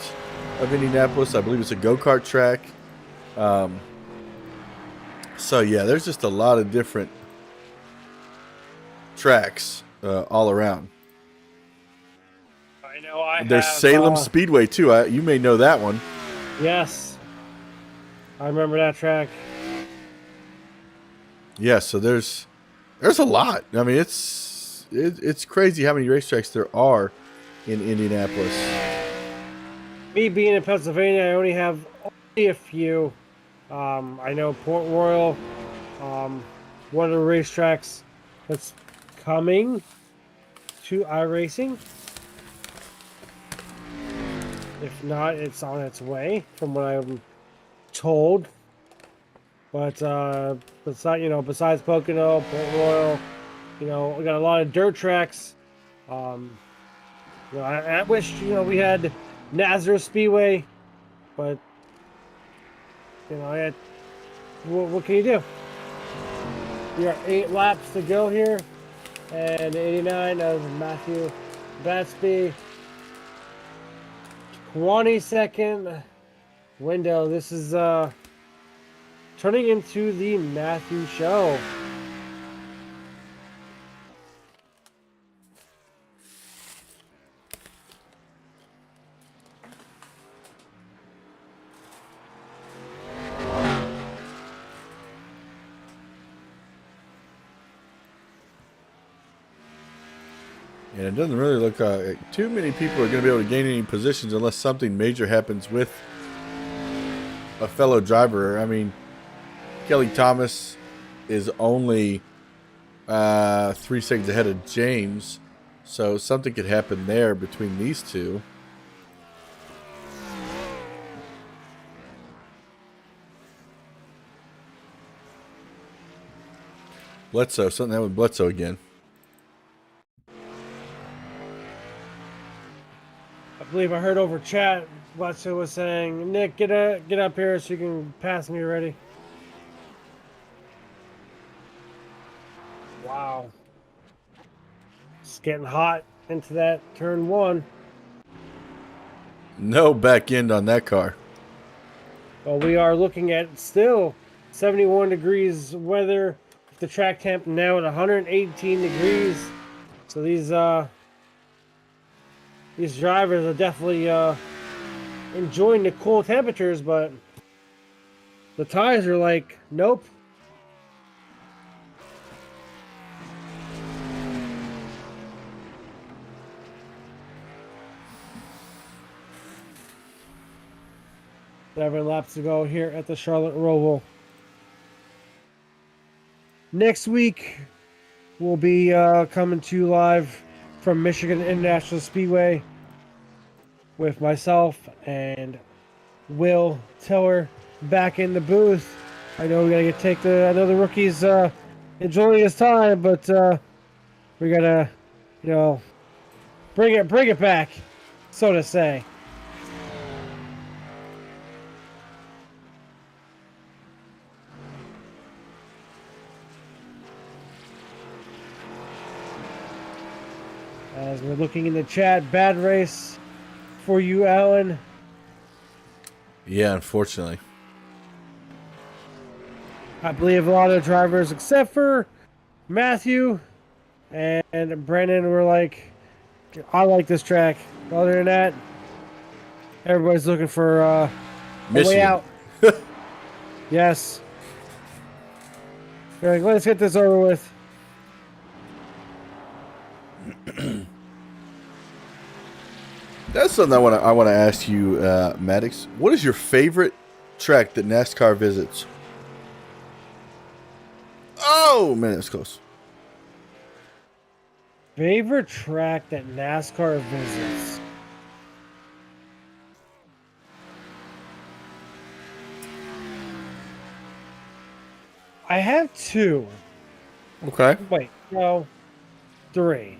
of Indianapolis. I believe it's a go-kart track. So, yeah, there's just a lot of different tracks all around. I know There's have, Salem Speedway, too. You may know that one. Yes. I remember that track. Yeah, so there's a lot. I mean, it's crazy how many racetracks there are in Indianapolis. Me being in Pennsylvania, I only have a few. I know Port Royal, one of the racetracks that's coming to iRacing. If not, it's on its way, from what I'm told. But besides Pocono, Port Royal, we got a lot of dirt tracks. I wish we had Nascar Speedway, but what can you do? We got 8 laps to go here, and 89 of Matthew Batsby. 20-second window. This is turning into the Matthew show. And it doesn't really look like too many people are going to be able to gain any positions unless something major happens with a fellow driver. I mean, Kelly Thomas is only 3 seconds ahead of James, so something could happen there between these two. Bledsoe, something happened with Bledsoe again. I believe I heard over chat Bledsoe was saying, "Nick, get up here so you can pass me already." Wow. It's getting hot into that turn 1. No back end on that car. Well, we are looking at still 71 degrees weather. The track temp now at 118 degrees. So these drivers are definitely enjoying the cool temperatures, but the tires are like, nope. Seven laps to go here at the Charlotte Roval. Next week, we'll be coming to you live from Michigan International Speedway with myself and Will Tiller back in the booth. I know we gotta I know the rookie's enjoying his time, but we gotta, bring it back, so to say. As we're looking in the chat, bad race for you, Alan. Yeah, unfortunately. I believe a lot of the drivers, except for Matthew and Brennan, were like, I like this track. Other than that, everybody's looking for a way out. Yes. They're like, let's get this over with. That's something I want to ask you, Maddox. What is your favorite track that NASCAR visits? Oh man, that's close. Favorite track that NASCAR visits? I have two. Okay. Wait, no, three.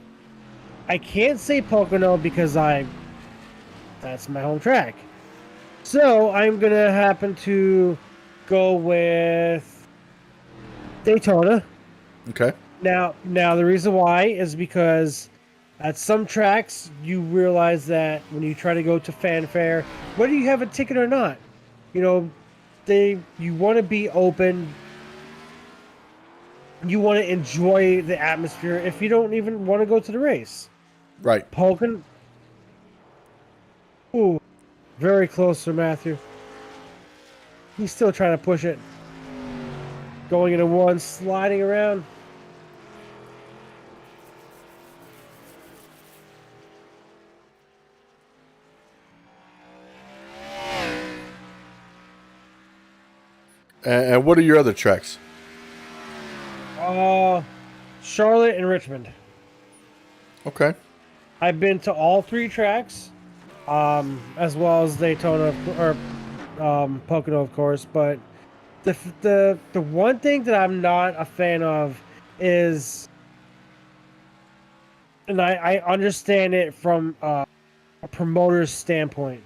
I can't say Pocono because that's my home track. So I'm gonna happen to go with Daytona. Okay. Now the reason why is because at some tracks you realize that when you try to go to fanfare, whether you have a ticket or not, you want to be open. You want to enjoy the atmosphere if you don't even want to go to the race. Right. Pocono. Ooh, very close for Matthew. He's still trying to push it. Going into one, sliding around. And what are your other tracks? Charlotte and Richmond. Okay. I've been to all three tracks, as well as Daytona or Pocono, of course. But the one thing that I'm not a fan of is, and I understand it from a promoter's standpoint.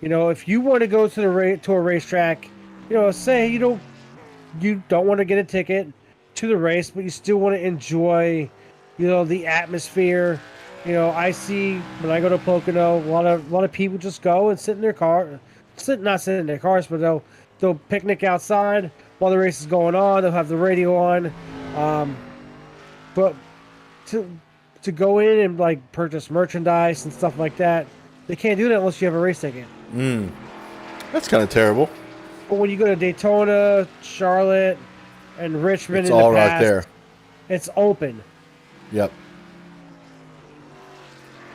If you want to go to a racetrack, say you don't want to get a ticket to the race, but you still want to enjoy, the atmosphere. I see when I go to Pocono, a lot of people just go and sit in their car, not sit in their cars, but they'll picnic outside while the race is going on. They'll have the radio on, but to go in and like purchase merchandise and stuff like that, they can't do that unless you have a race ticket. That's kind of terrible. But when you go to Daytona, Charlotte, and Richmond, It's in the all right past, there. It's open. Yep.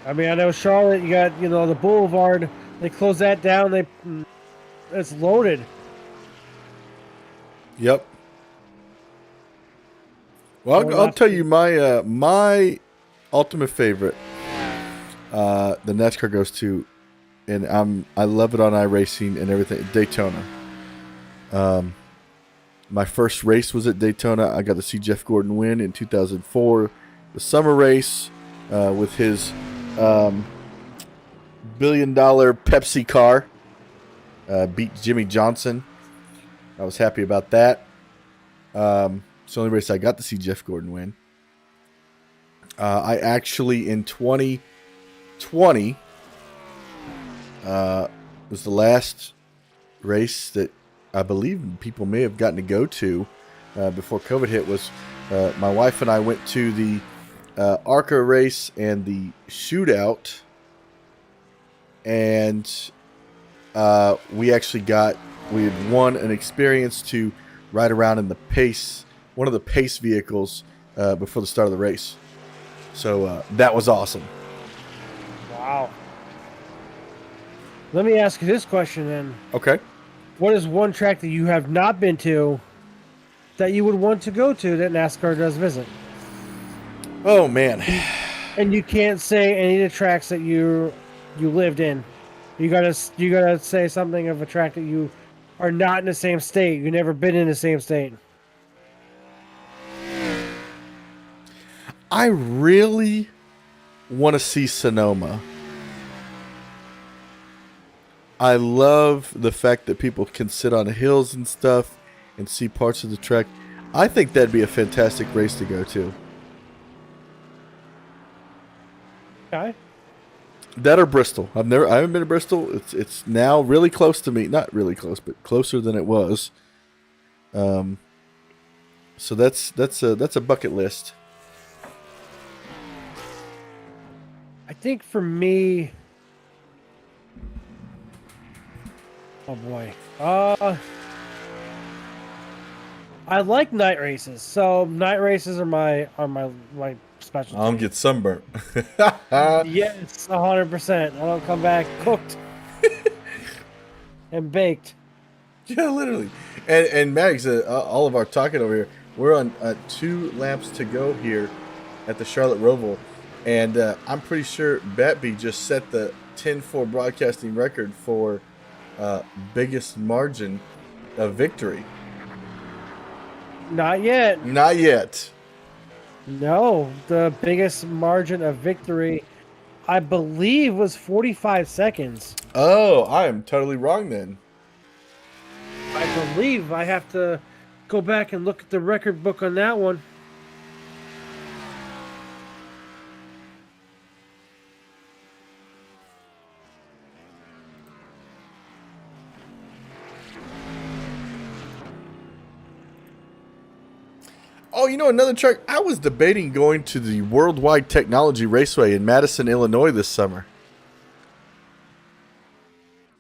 I mean, I know Charlotte, you got, the Boulevard. They close that down. It's loaded. Yep. Well, I'll tell you my ultimate favorite. The NASCAR goes to, and I love it on iRacing and everything. Daytona. My first race was at Daytona. I got to see Jeff Gordon win in 2004, the summer race with his $1 billion Pepsi car. Beat Jimmy Johnson. I was happy about that. It's the only race I got to see Jeff Gordon win. I actually, in 2020, was the last race that I believe people may have gotten to go to before COVID hit was my wife and I went to the ARCA race and the shootout, and we had won an experience to ride around in one of the pace vehicles before the start of the race. So that was awesome. Wow. Let me ask you this question then. Okay. What is one track that you have not been to that you would want to go to that NASCAR does visit? Oh man. And you can't say any of the tracks that you lived in. You gotta say something of a track that you are not in the same state. You've never been in the same state. I really want to see Sonoma. I love the fact that people can sit on hills and stuff and see parts of the track. I think that'd be a fantastic race to go to. Okay. That or Bristol. I haven't been to Bristol. It's now really close to me. Not really close, but closer than it was. So that's a bucket list. I think for me, oh boy, I like night races. So night races are my specialty. I'll get sunburnt. Yes, 100%. I don't come back cooked and baked. Yeah, literally. And Mags, all of our talking over here, we're on 2 laps to go here at the Charlotte Roval. And I'm pretty sure Batby just set the 10-4 broadcasting record for biggest margin of victory. Not yet. Not yet. No, the biggest margin of victory, I believe, was 45 seconds. Oh, I am totally wrong then. I believe I have to go back and look at the record book on that one. Oh, you know, another track. I was debating going to the Worldwide Technology Raceway in Madison, Illinois this summer.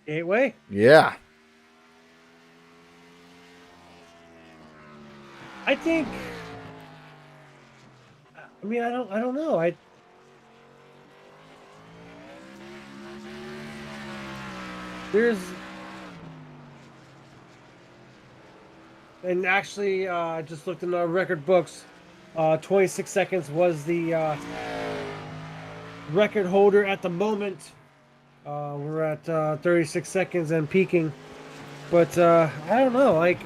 Gateway? Yeah. I think. I mean, I don't know. There's. And actually, just looked in the record books. 26 seconds was the record holder at the moment. We're at 36 seconds and peaking. But I don't know. Like,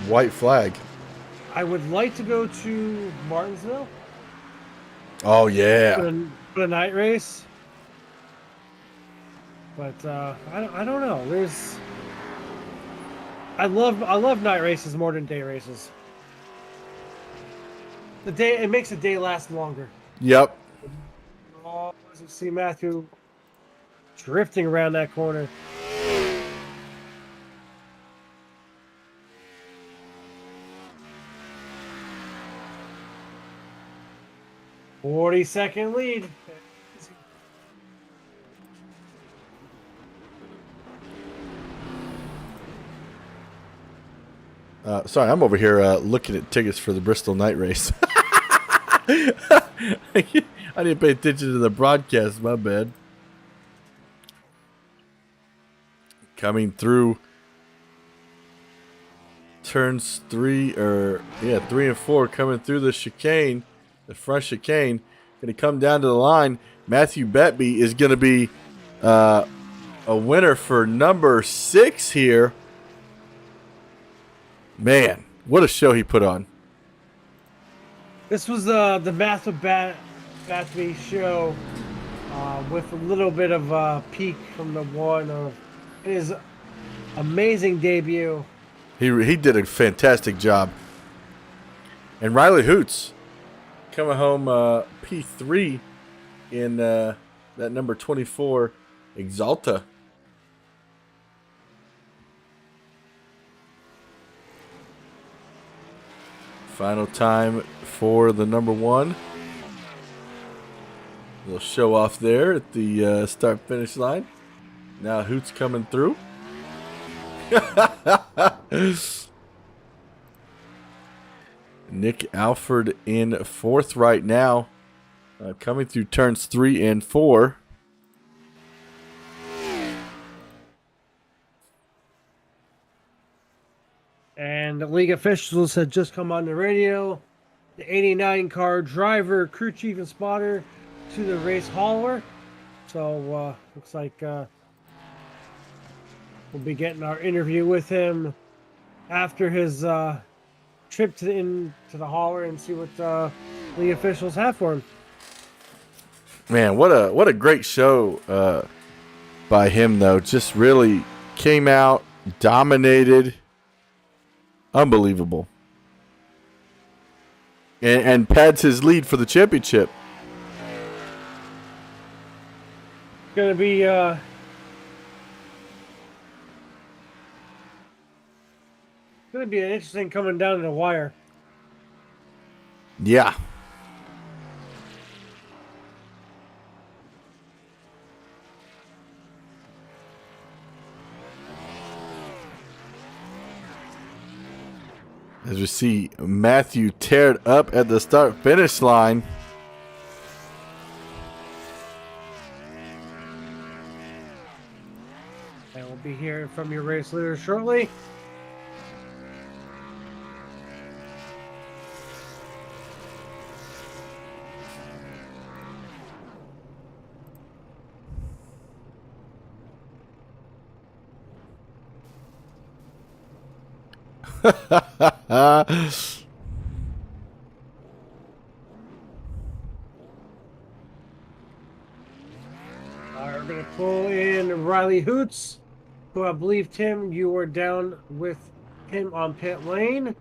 White flag. I would like to go to Martinsville Oh, yeah. for a night race. But I don't know. There's. I love night races more than day races. It makes the day last longer. Yep. Oh, as you see Matthew drifting around that corner. "40-second lead." Sorry, I'm over here looking at tickets for the Bristol night race. I didn't pay attention to the broadcast, my bad. Coming through turns 3 and 4, coming through the chicane, the front chicane. Going to come down to the line. Matthew Betby is going to be a winner for number 6 here. Man, what a show he put on. This was the Matthew Batby show with a little bit of a peak from the one of his amazing debut. He did a fantastic job. And Riley Hoots coming home P3 in that number 24 Exalta. Final time for the number one. Little show off there at the start finish line. Now Hoot's coming through. Nick Alford in fourth right now. Coming through turns 3 and 4. And the league officials had just come on the radio. The 89 car driver, crew chief, and spotter to the race hauler. So looks like we'll be getting our interview with him after his trip to the hauler and see what the officials have for him. Man, what a great show by him though. Just really came out, dominated, unbelievable, and pads his lead for the championship. Gonna be an interesting coming down to the wire. Yeah. As we see Matthew tear it up at the start-finish line. And we'll be hearing from your race leader shortly. We're going to pull in Riley Hoots, who I believe, Tim, you were down with him on pit lane.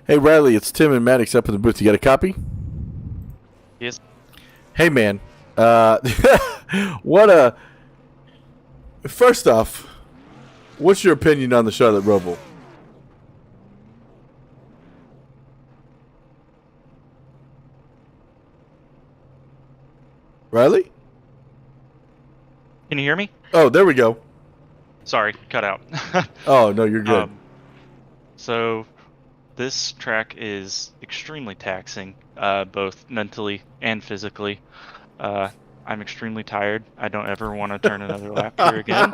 Hey, Riley, it's Tim and Maddox up in the booth. You got a copy? Yes. Hey, man. First off, what's your opinion on the Charlotte Roval? Riley? Can you hear me? Oh, there we go. Sorry, cut out. Oh, no, you're good. So this track is extremely taxing, both mentally and physically. I'm extremely tired. I don't ever want to turn another lap here again.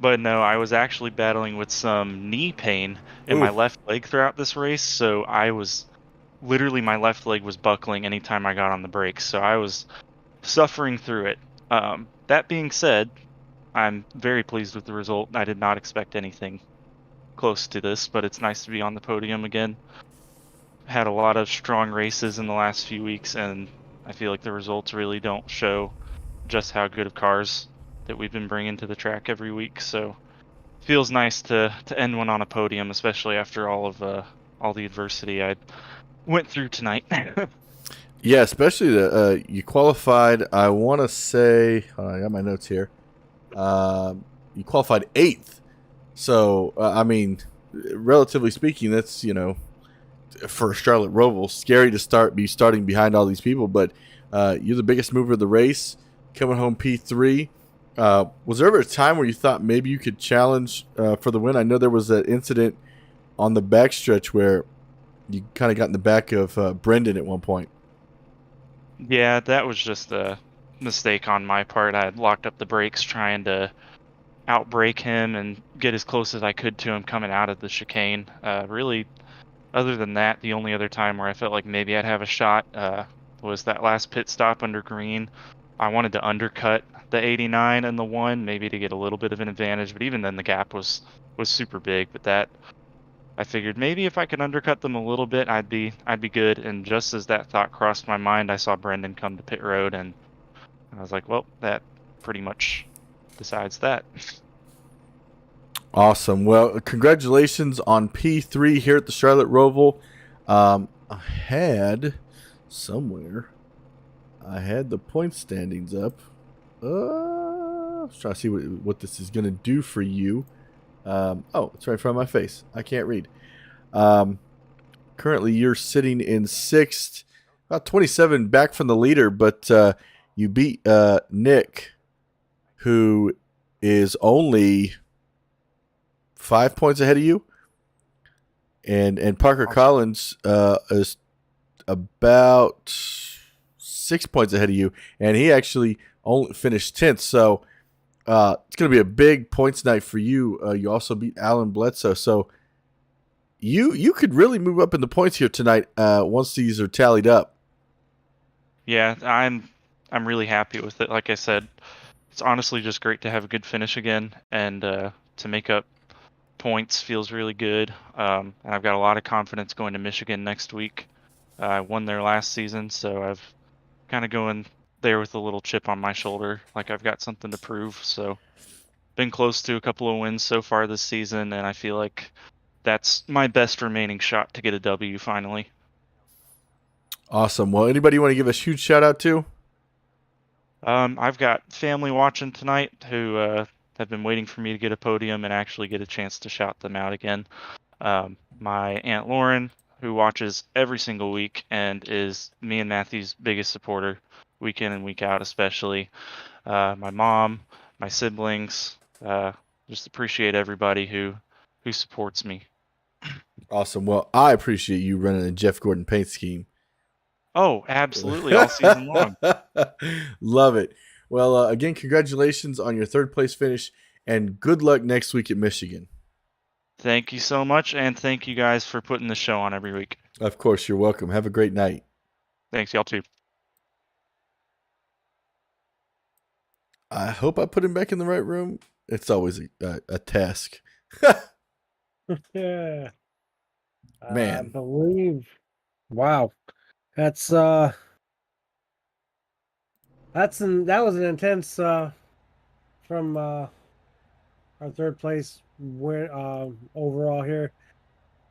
But no, I was actually battling with some knee pain in my left leg throughout this race, so I was literally, my left leg was buckling anytime I got on the brakes, so I was suffering through it. That being said, I'm very pleased with the result. I did not expect anything close to this, but it's nice to be on the podium again. Had a lot of strong races in the last few weeks, and I feel like the results really don't show just how good of cars that we've been bringing to the track every week. So feels nice to end one on a podium, especially after all the adversity I went through tonight. Yeah, especially you qualified, I want to say, I got my notes here. You qualified 8th. So, I mean, relatively speaking, that's, for Charlotte Roval, scary to be starting behind all these people. But you're the biggest mover of the race, coming home P3. Was there ever a time where you thought maybe you could challenge for the win? I know there was that incident on the backstretch where you kind of got in the back of Brendan at one point. Yeah, that was just a mistake on my part. I had locked up the brakes trying to outbrake him and get as close as I could to him coming out of the chicane. Really, other than that, the only other time where I felt like maybe I'd have a shot was that last pit stop under green. I wanted to undercut the 89 and the 1, maybe to get a little bit of an advantage, but even then the gap was super big. But that, I figured maybe if I could undercut them a little bit, I'd be good. And just as that thought crossed my mind, I saw Brendan come to pit road, and I was like, well, that pretty much decides that. Awesome. Well, congratulations on P3 here at the Charlotte Roval. I had the point standings up. I was trying to see what this is going to do for you. Oh, it's right in front of my face. I can't read. Currently, you're sitting in sixth, about 27 back from the leader, but you beat Nick, who is only 5 points ahead of you, and Parker Collins is about 6 points ahead of you, and he actually only finished 10th. So it's going to be a big points night for you. You also beat Alan Bledsoe, so you could really move up in the points here tonight once these are tallied up. Yeah, I'm really happy with it. Like I said, it's honestly just great to have a good finish again, and to make up points feels really good. And I've got a lot of confidence going to Michigan next week. I won there last season, so I've kind of going there with a little chip on my shoulder, like I've got something to prove. So been close to a couple of wins so far this season, and I feel like that's my best remaining shot to get a W finally. Awesome. Well, anybody you want to give a huge shout out to? I've got family watching tonight who have been waiting for me to get a podium and actually get a chance to shout them out again. My Aunt Lauren, who watches every single week and is me and Matthew's biggest supporter, week in and week out especially. My mom, my siblings, just appreciate everybody who supports me. Awesome. Well, I appreciate you running a Jeff Gordon paint scheme. Oh, absolutely, all season long. Love it. Well, again, congratulations on your third place finish, and good luck next week at Michigan. Thank you so much, and thank you guys for putting the show on every week. Of course, you're welcome. Have a great night. Thanks, y'all too. I hope I put him back in the right room. It's always a task. Yeah. Man. I believe. Wow. That was an intense from our third place win overall here.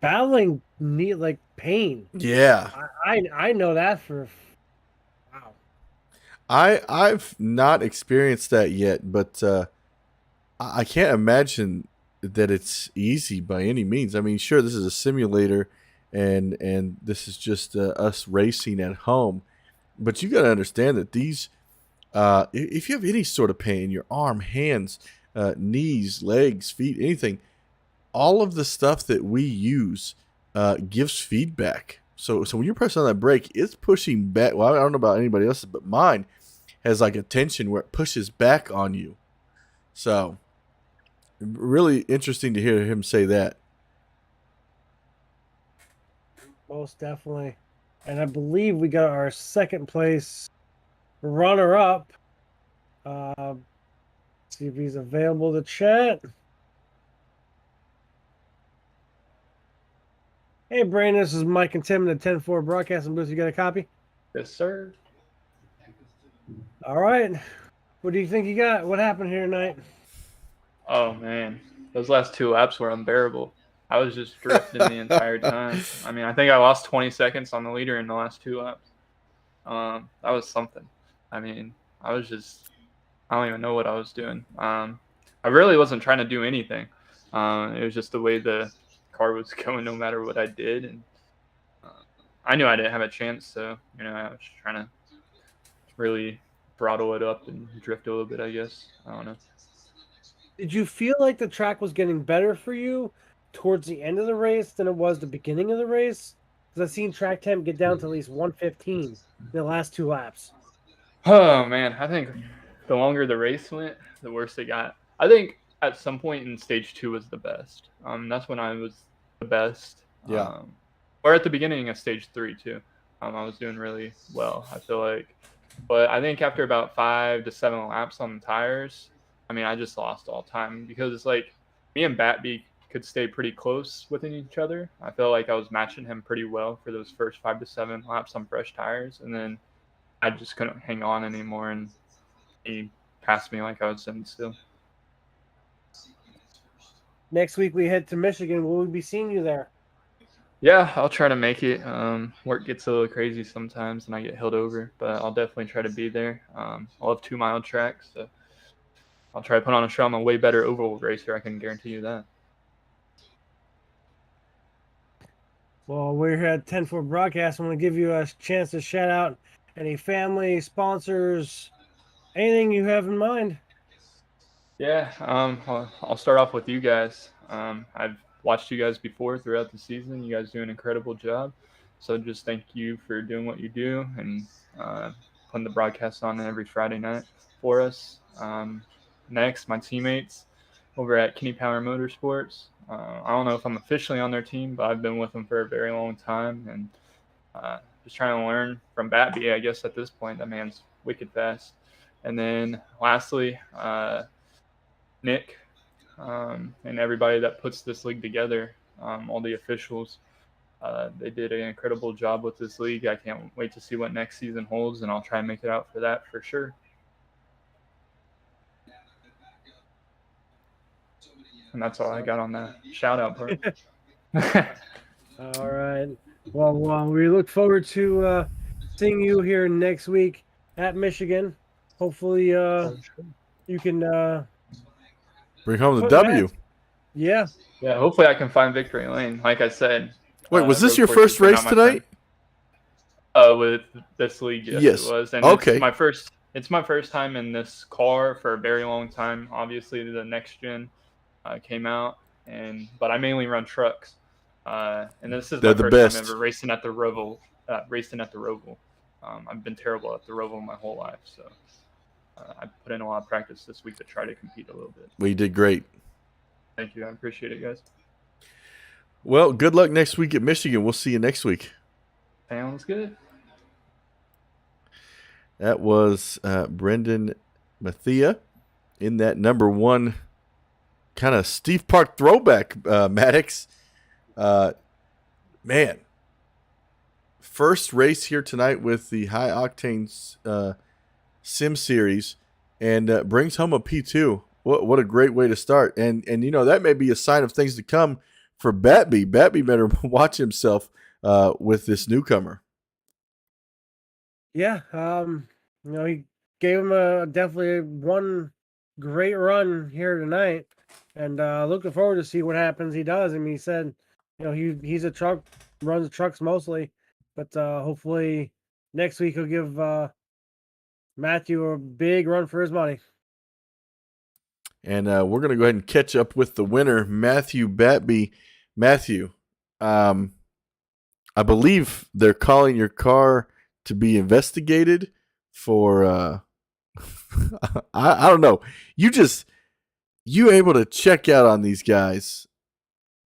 Battling like pain. Yeah. I know that for wow. I've not experienced that yet, but I can't imagine that it's easy by any means. I mean, sure, this is a simulator, and this is just us racing at home, but you got to understand that these, if you have any sort of pain in your arm, hands, knees, legs, feet, anything, all of the stuff that we use gives feedback. So when you're pressing on that brake, it's pushing back. Well, I don't know about anybody else's, but mine has like a tension where it pushes back on you. So really interesting to hear him say that. Most definitely. And I believe we got our second place runner up. See if he's available to chat. Hey, Brandon, this is Mike and Tim in the 10-4 broadcasting booth. You got a copy? Yes, sir. All right. What do you think you got? What happened here tonight? Oh man, those last two laps were unbearable. I was just drifting the entire time. I mean, I think I lost 20 seconds on the leader in the last two laps. That was something. I mean, I don't even know what I was doing. I really wasn't trying to do anything. It was just the way the car was going no matter what I did. And I knew I didn't have a chance, so, I was trying to really throttle it up and drift a little bit, I guess. I don't know. Did you feel like the track was getting better for you towards the end of the race than it was the beginning of the race? Because I've seen track temp get down to at least 115 in the last two laps. Oh, man. I think the longer the race went, the worse it got. I think at some point in stage 2 was the best. That's when I was the best. Yeah. Or at the beginning of stage 3, too. I was doing really well, I feel like. But I think after about 5 to 7 laps on the tires, I mean, I just lost all time because it's like me and Batby could stay pretty close within each other. I feel like I was matching him pretty well for those first 5 to 7 laps on fresh tires. And then I just couldn't hang on anymore, and he passed me like I was sitting still. Next week we head to Michigan. Will we be seeing you there? Yeah, I'll try to make it. Work gets a little crazy sometimes and I get held over, but I'll definitely try to be there. I'll have 2-mile tracks, so I'll try to put on a show. I'm a way better oval racer, I can guarantee you that. Well, we're here at 10-4 Broadcast. I'm going to give you a chance to shout out any family, sponsors, anything you have in mind. Yeah, I'll start off with you guys. I've watched you guys before throughout the season. You guys do an incredible job. So just thank you for doing what you do and putting the broadcast on every Friday night for us. Next, my teammates over at Kenny Power Motorsports. I don't know if I'm officially on their team, but I've been with them for a very long time and just trying to learn from Batby, I guess, at this point. That man's wicked fast. And then lastly, Nick, and everybody that puts this league together, all the officials. They did an incredible job with this league. I can't wait to see what next season holds, and I'll try and make it out for that for sure. And that's all I got on that shout out part. All right. Well, we look forward to seeing you here next week at Michigan. Hopefully, you can Bring home the put W. Yeah. Yeah, hopefully I can find victory lane. Like I said. Wait, was this road your courses first are not race my tonight? friend. With this league, yes, it was. And Okay. it's my first time in this car for a very long time. Obviously, the next gen came out, but I mainly run trucks. And this is They're my the first best. time ever racing at the Roval. I've been terrible at the Roval my whole life, so I put in a lot of practice this week to try to compete a little bit. Well, you did great. Thank you. I appreciate it, guys. Well, good luck next week at Michigan. We'll see you next week. Sounds good. That was Brendan Mathia in that number one kind of Steve Park throwback, Maddox. Man, first race here tonight with the High Octane Sim Series and brings home a P2. What a great way to start. And you know, that may be a sign of things to come for Batby. Batby better watch himself with this newcomer. Yeah. You know, he gave him definitely one great run here tonight, and looking forward to see what happens. He does. I mean, he said, you know, he's a truck, runs trucks mostly, but hopefully next week he'll give Matthew a big run for his money. And we're going to go ahead and catch up with the winner, Matthew Batby. Matthew, I believe they're calling your car to be investigated for, I don't know. You able to check out on these guys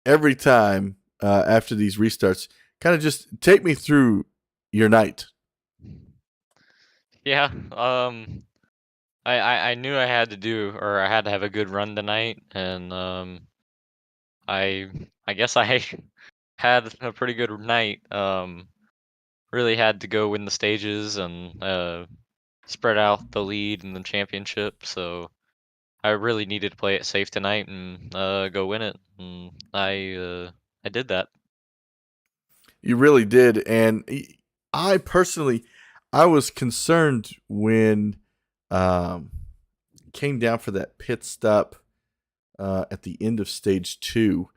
every time after these restarts. Kind of just take me through your night. Yeah. I knew I had to have a good run tonight, and I guess I had a pretty good night. Really had to go win the stages and spread out the lead in the championship. So I really needed to play it safe tonight and go win it, and I did that. You really did. And I personally, I was concerned when came down for that pit stop at the end of stage 2.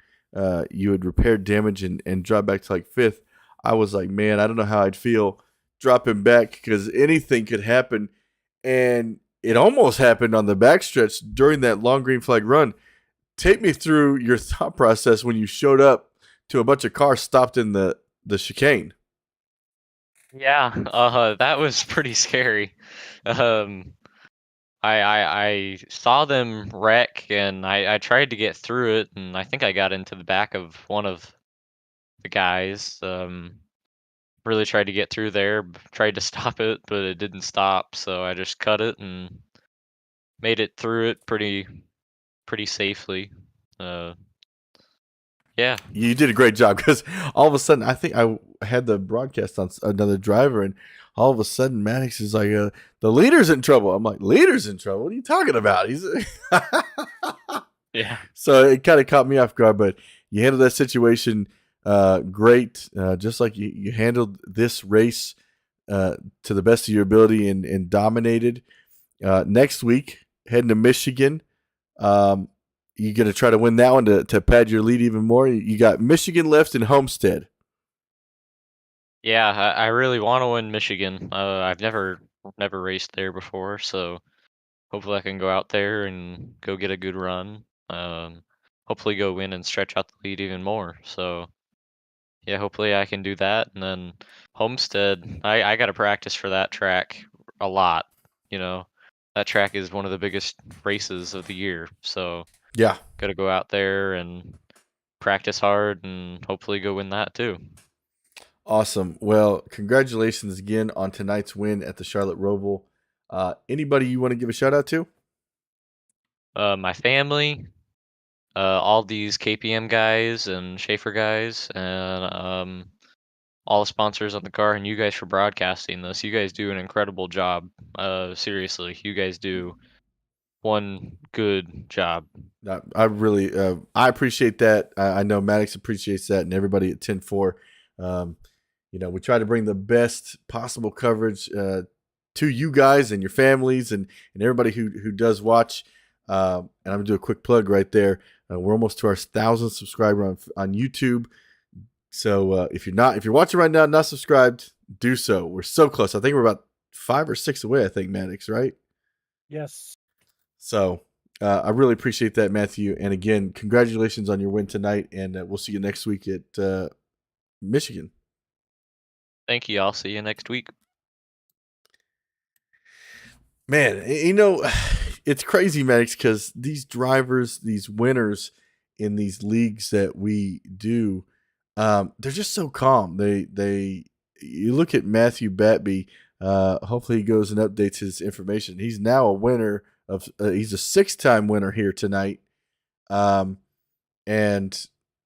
You had repaired damage and dropped back to like 5th. I was like, man, I don't know how I'd feel dropping back because anything could happen. And it almost happened on the backstretch during that long green flag run. Take me through your thought process when you showed up to a bunch of cars stopped in the chicane. Yeah, that was pretty scary. I saw them wreck, and I tried to get through it, and I think I got into the back of one of the guys. Really tried to get through there, tried to stop it, but it didn't stop, so I just cut it and made it through it pretty safely. Yeah. You did a great job because all of a sudden, I think I had the broadcast on another driver, and all of a sudden, Maddox is like, the leader's in trouble. I'm like, leader's in trouble? What are you talking about? He's Yeah. So it kind of caught me off guard, but you handled that situation great, just like you handled this race to the best of your ability and dominated. Next week, heading to Michigan. You're going to try to win that one to pad your lead even more. You got Michigan left and Homestead. Yeah, I really want to win Michigan. I've never raced there before, so hopefully I can go out there and go get a good run. Hopefully go win and stretch out the lead even more. So yeah, hopefully I can do that. And then Homestead, I got to practice for that track a lot. You know, that track is one of the biggest races of the year. So Yeah. got to go out there and practice hard and hopefully go win that too. Awesome. Well, congratulations again on tonight's win at the Charlotte Roval. Anybody you want to give a shout out to? My family, all these KPM guys and Schaefer guys, and all the sponsors on the car, and you guys for broadcasting this. You guys do an incredible job. Seriously, you guys do one good job. I really, I appreciate that. I know Maddox appreciates that, and everybody at 10-4. We try to bring the best possible coverage to you guys and your families and everybody who does watch. And I'm gonna do a quick plug right there. We're almost to our 1,000 subscriber on YouTube. So if you're watching right now, not subscribed, do so. We're so close. I think we're about 5 or 6 away. I think, Maddox, right? Yes. So I really appreciate that, Matthew. And again, congratulations on your win tonight. And we'll see you next week at Michigan. Thank you. I'll see you next week. Man, it's crazy, Maddox, because these drivers, these winners in these leagues that we do, they're just so calm. You look at Matthew Batby. Hopefully, he goes and updates his information. He's now a winner of. He's a 6-time winner here tonight. And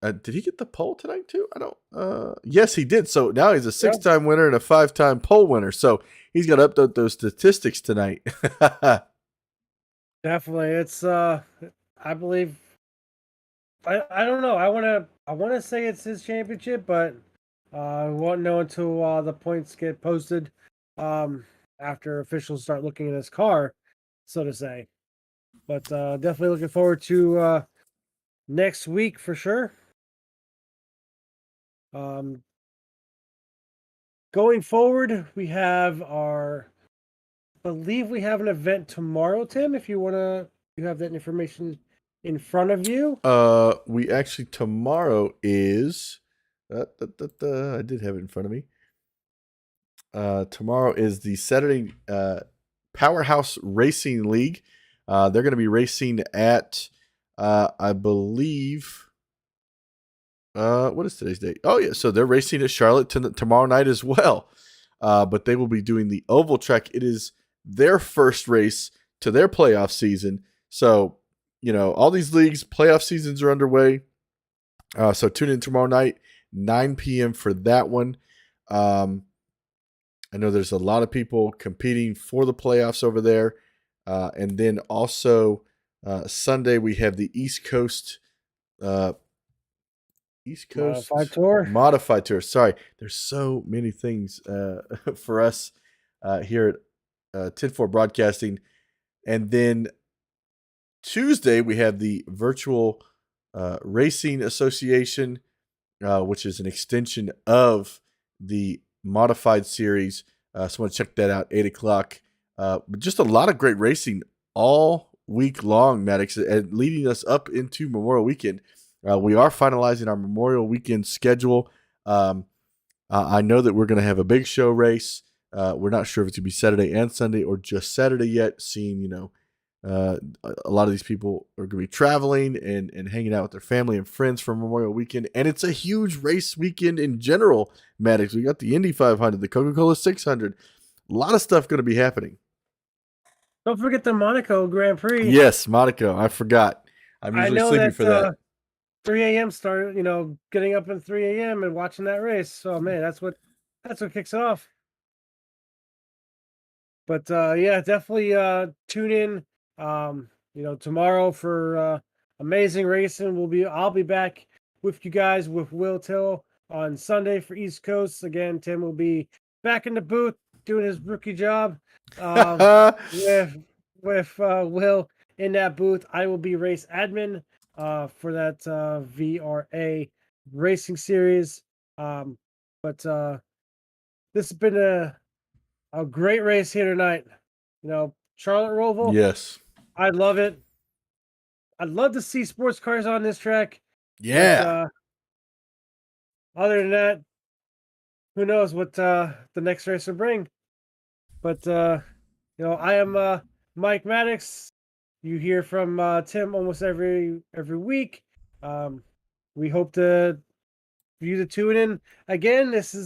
did he get the pole tonight too? I don't. Yes, he did. So now he's a 6-time winner and a 5-time pole winner. So he's got to update those statistics tonight. Definitely. It's I believe I don't know. I wanna say it's his championship, but we won't know until the points get posted after officials start looking at his car, so to say. But definitely looking forward to next week for sure. Going forward, we have believe we have an event tomorrow, Tim. If you have that information in front of you. We actually tomorrow is. I did have it in front of me. Tomorrow is the Saturday Powerhouse Racing League. They're going to be racing at, I believe. What is today's date? Oh yeah, so they're racing at Charlotte tomorrow night as well. But they will be doing the oval track. It is their first race to their playoff season. So, all these leagues, playoff seasons are underway. So tune in tomorrow night, 9 p.m. for that one. I know there's a lot of people competing for the playoffs over there. And then also Sunday, we have the East Coast Modified Tour. Sorry, there's so many things for us here at 10-4 Broadcasting. And then Tuesday, we have the Virtual Racing Association, which is an extension of the Modified Series. So I want to check that out, 8 o'clock. But just a lot of great racing all week long, Maddox, and leading us up into Memorial Weekend. We are finalizing our Memorial Weekend schedule. I know that we're going to have a big show race. We're not sure if it's going to be Saturday and Sunday or just Saturday yet, seeing, a lot of these people are going to be traveling and hanging out with their family and friends for Memorial Weekend. And it's a huge race weekend in general, Maddox. We got the Indy 500, the Coca-Cola 600. A lot of stuff going to be happening. Don't forget the Monaco Grand Prix. Yes, Monaco. I forgot. I'm usually sleeping for that. 3 a.m. start, getting up at 3 a.m. and watching that race. So man, that's what kicks it off. But yeah, definitely tune in. Tomorrow for amazing racing. I'll be back with you guys with Will Till on Sunday for East Coast. Again, Tim will be back in the booth doing his rookie job. With Will in that booth. I will be race admin for that VRA racing series. But this has been a great race here tonight. You know, Charlotte Roval. Yes. I love it. I'd love to see sports cars on this track. Yeah. But, other than that, who knows what the next race will bring. But you know, I am Mike Maddox. You hear from Tim almost every week. We hope to for you to tune in again. This is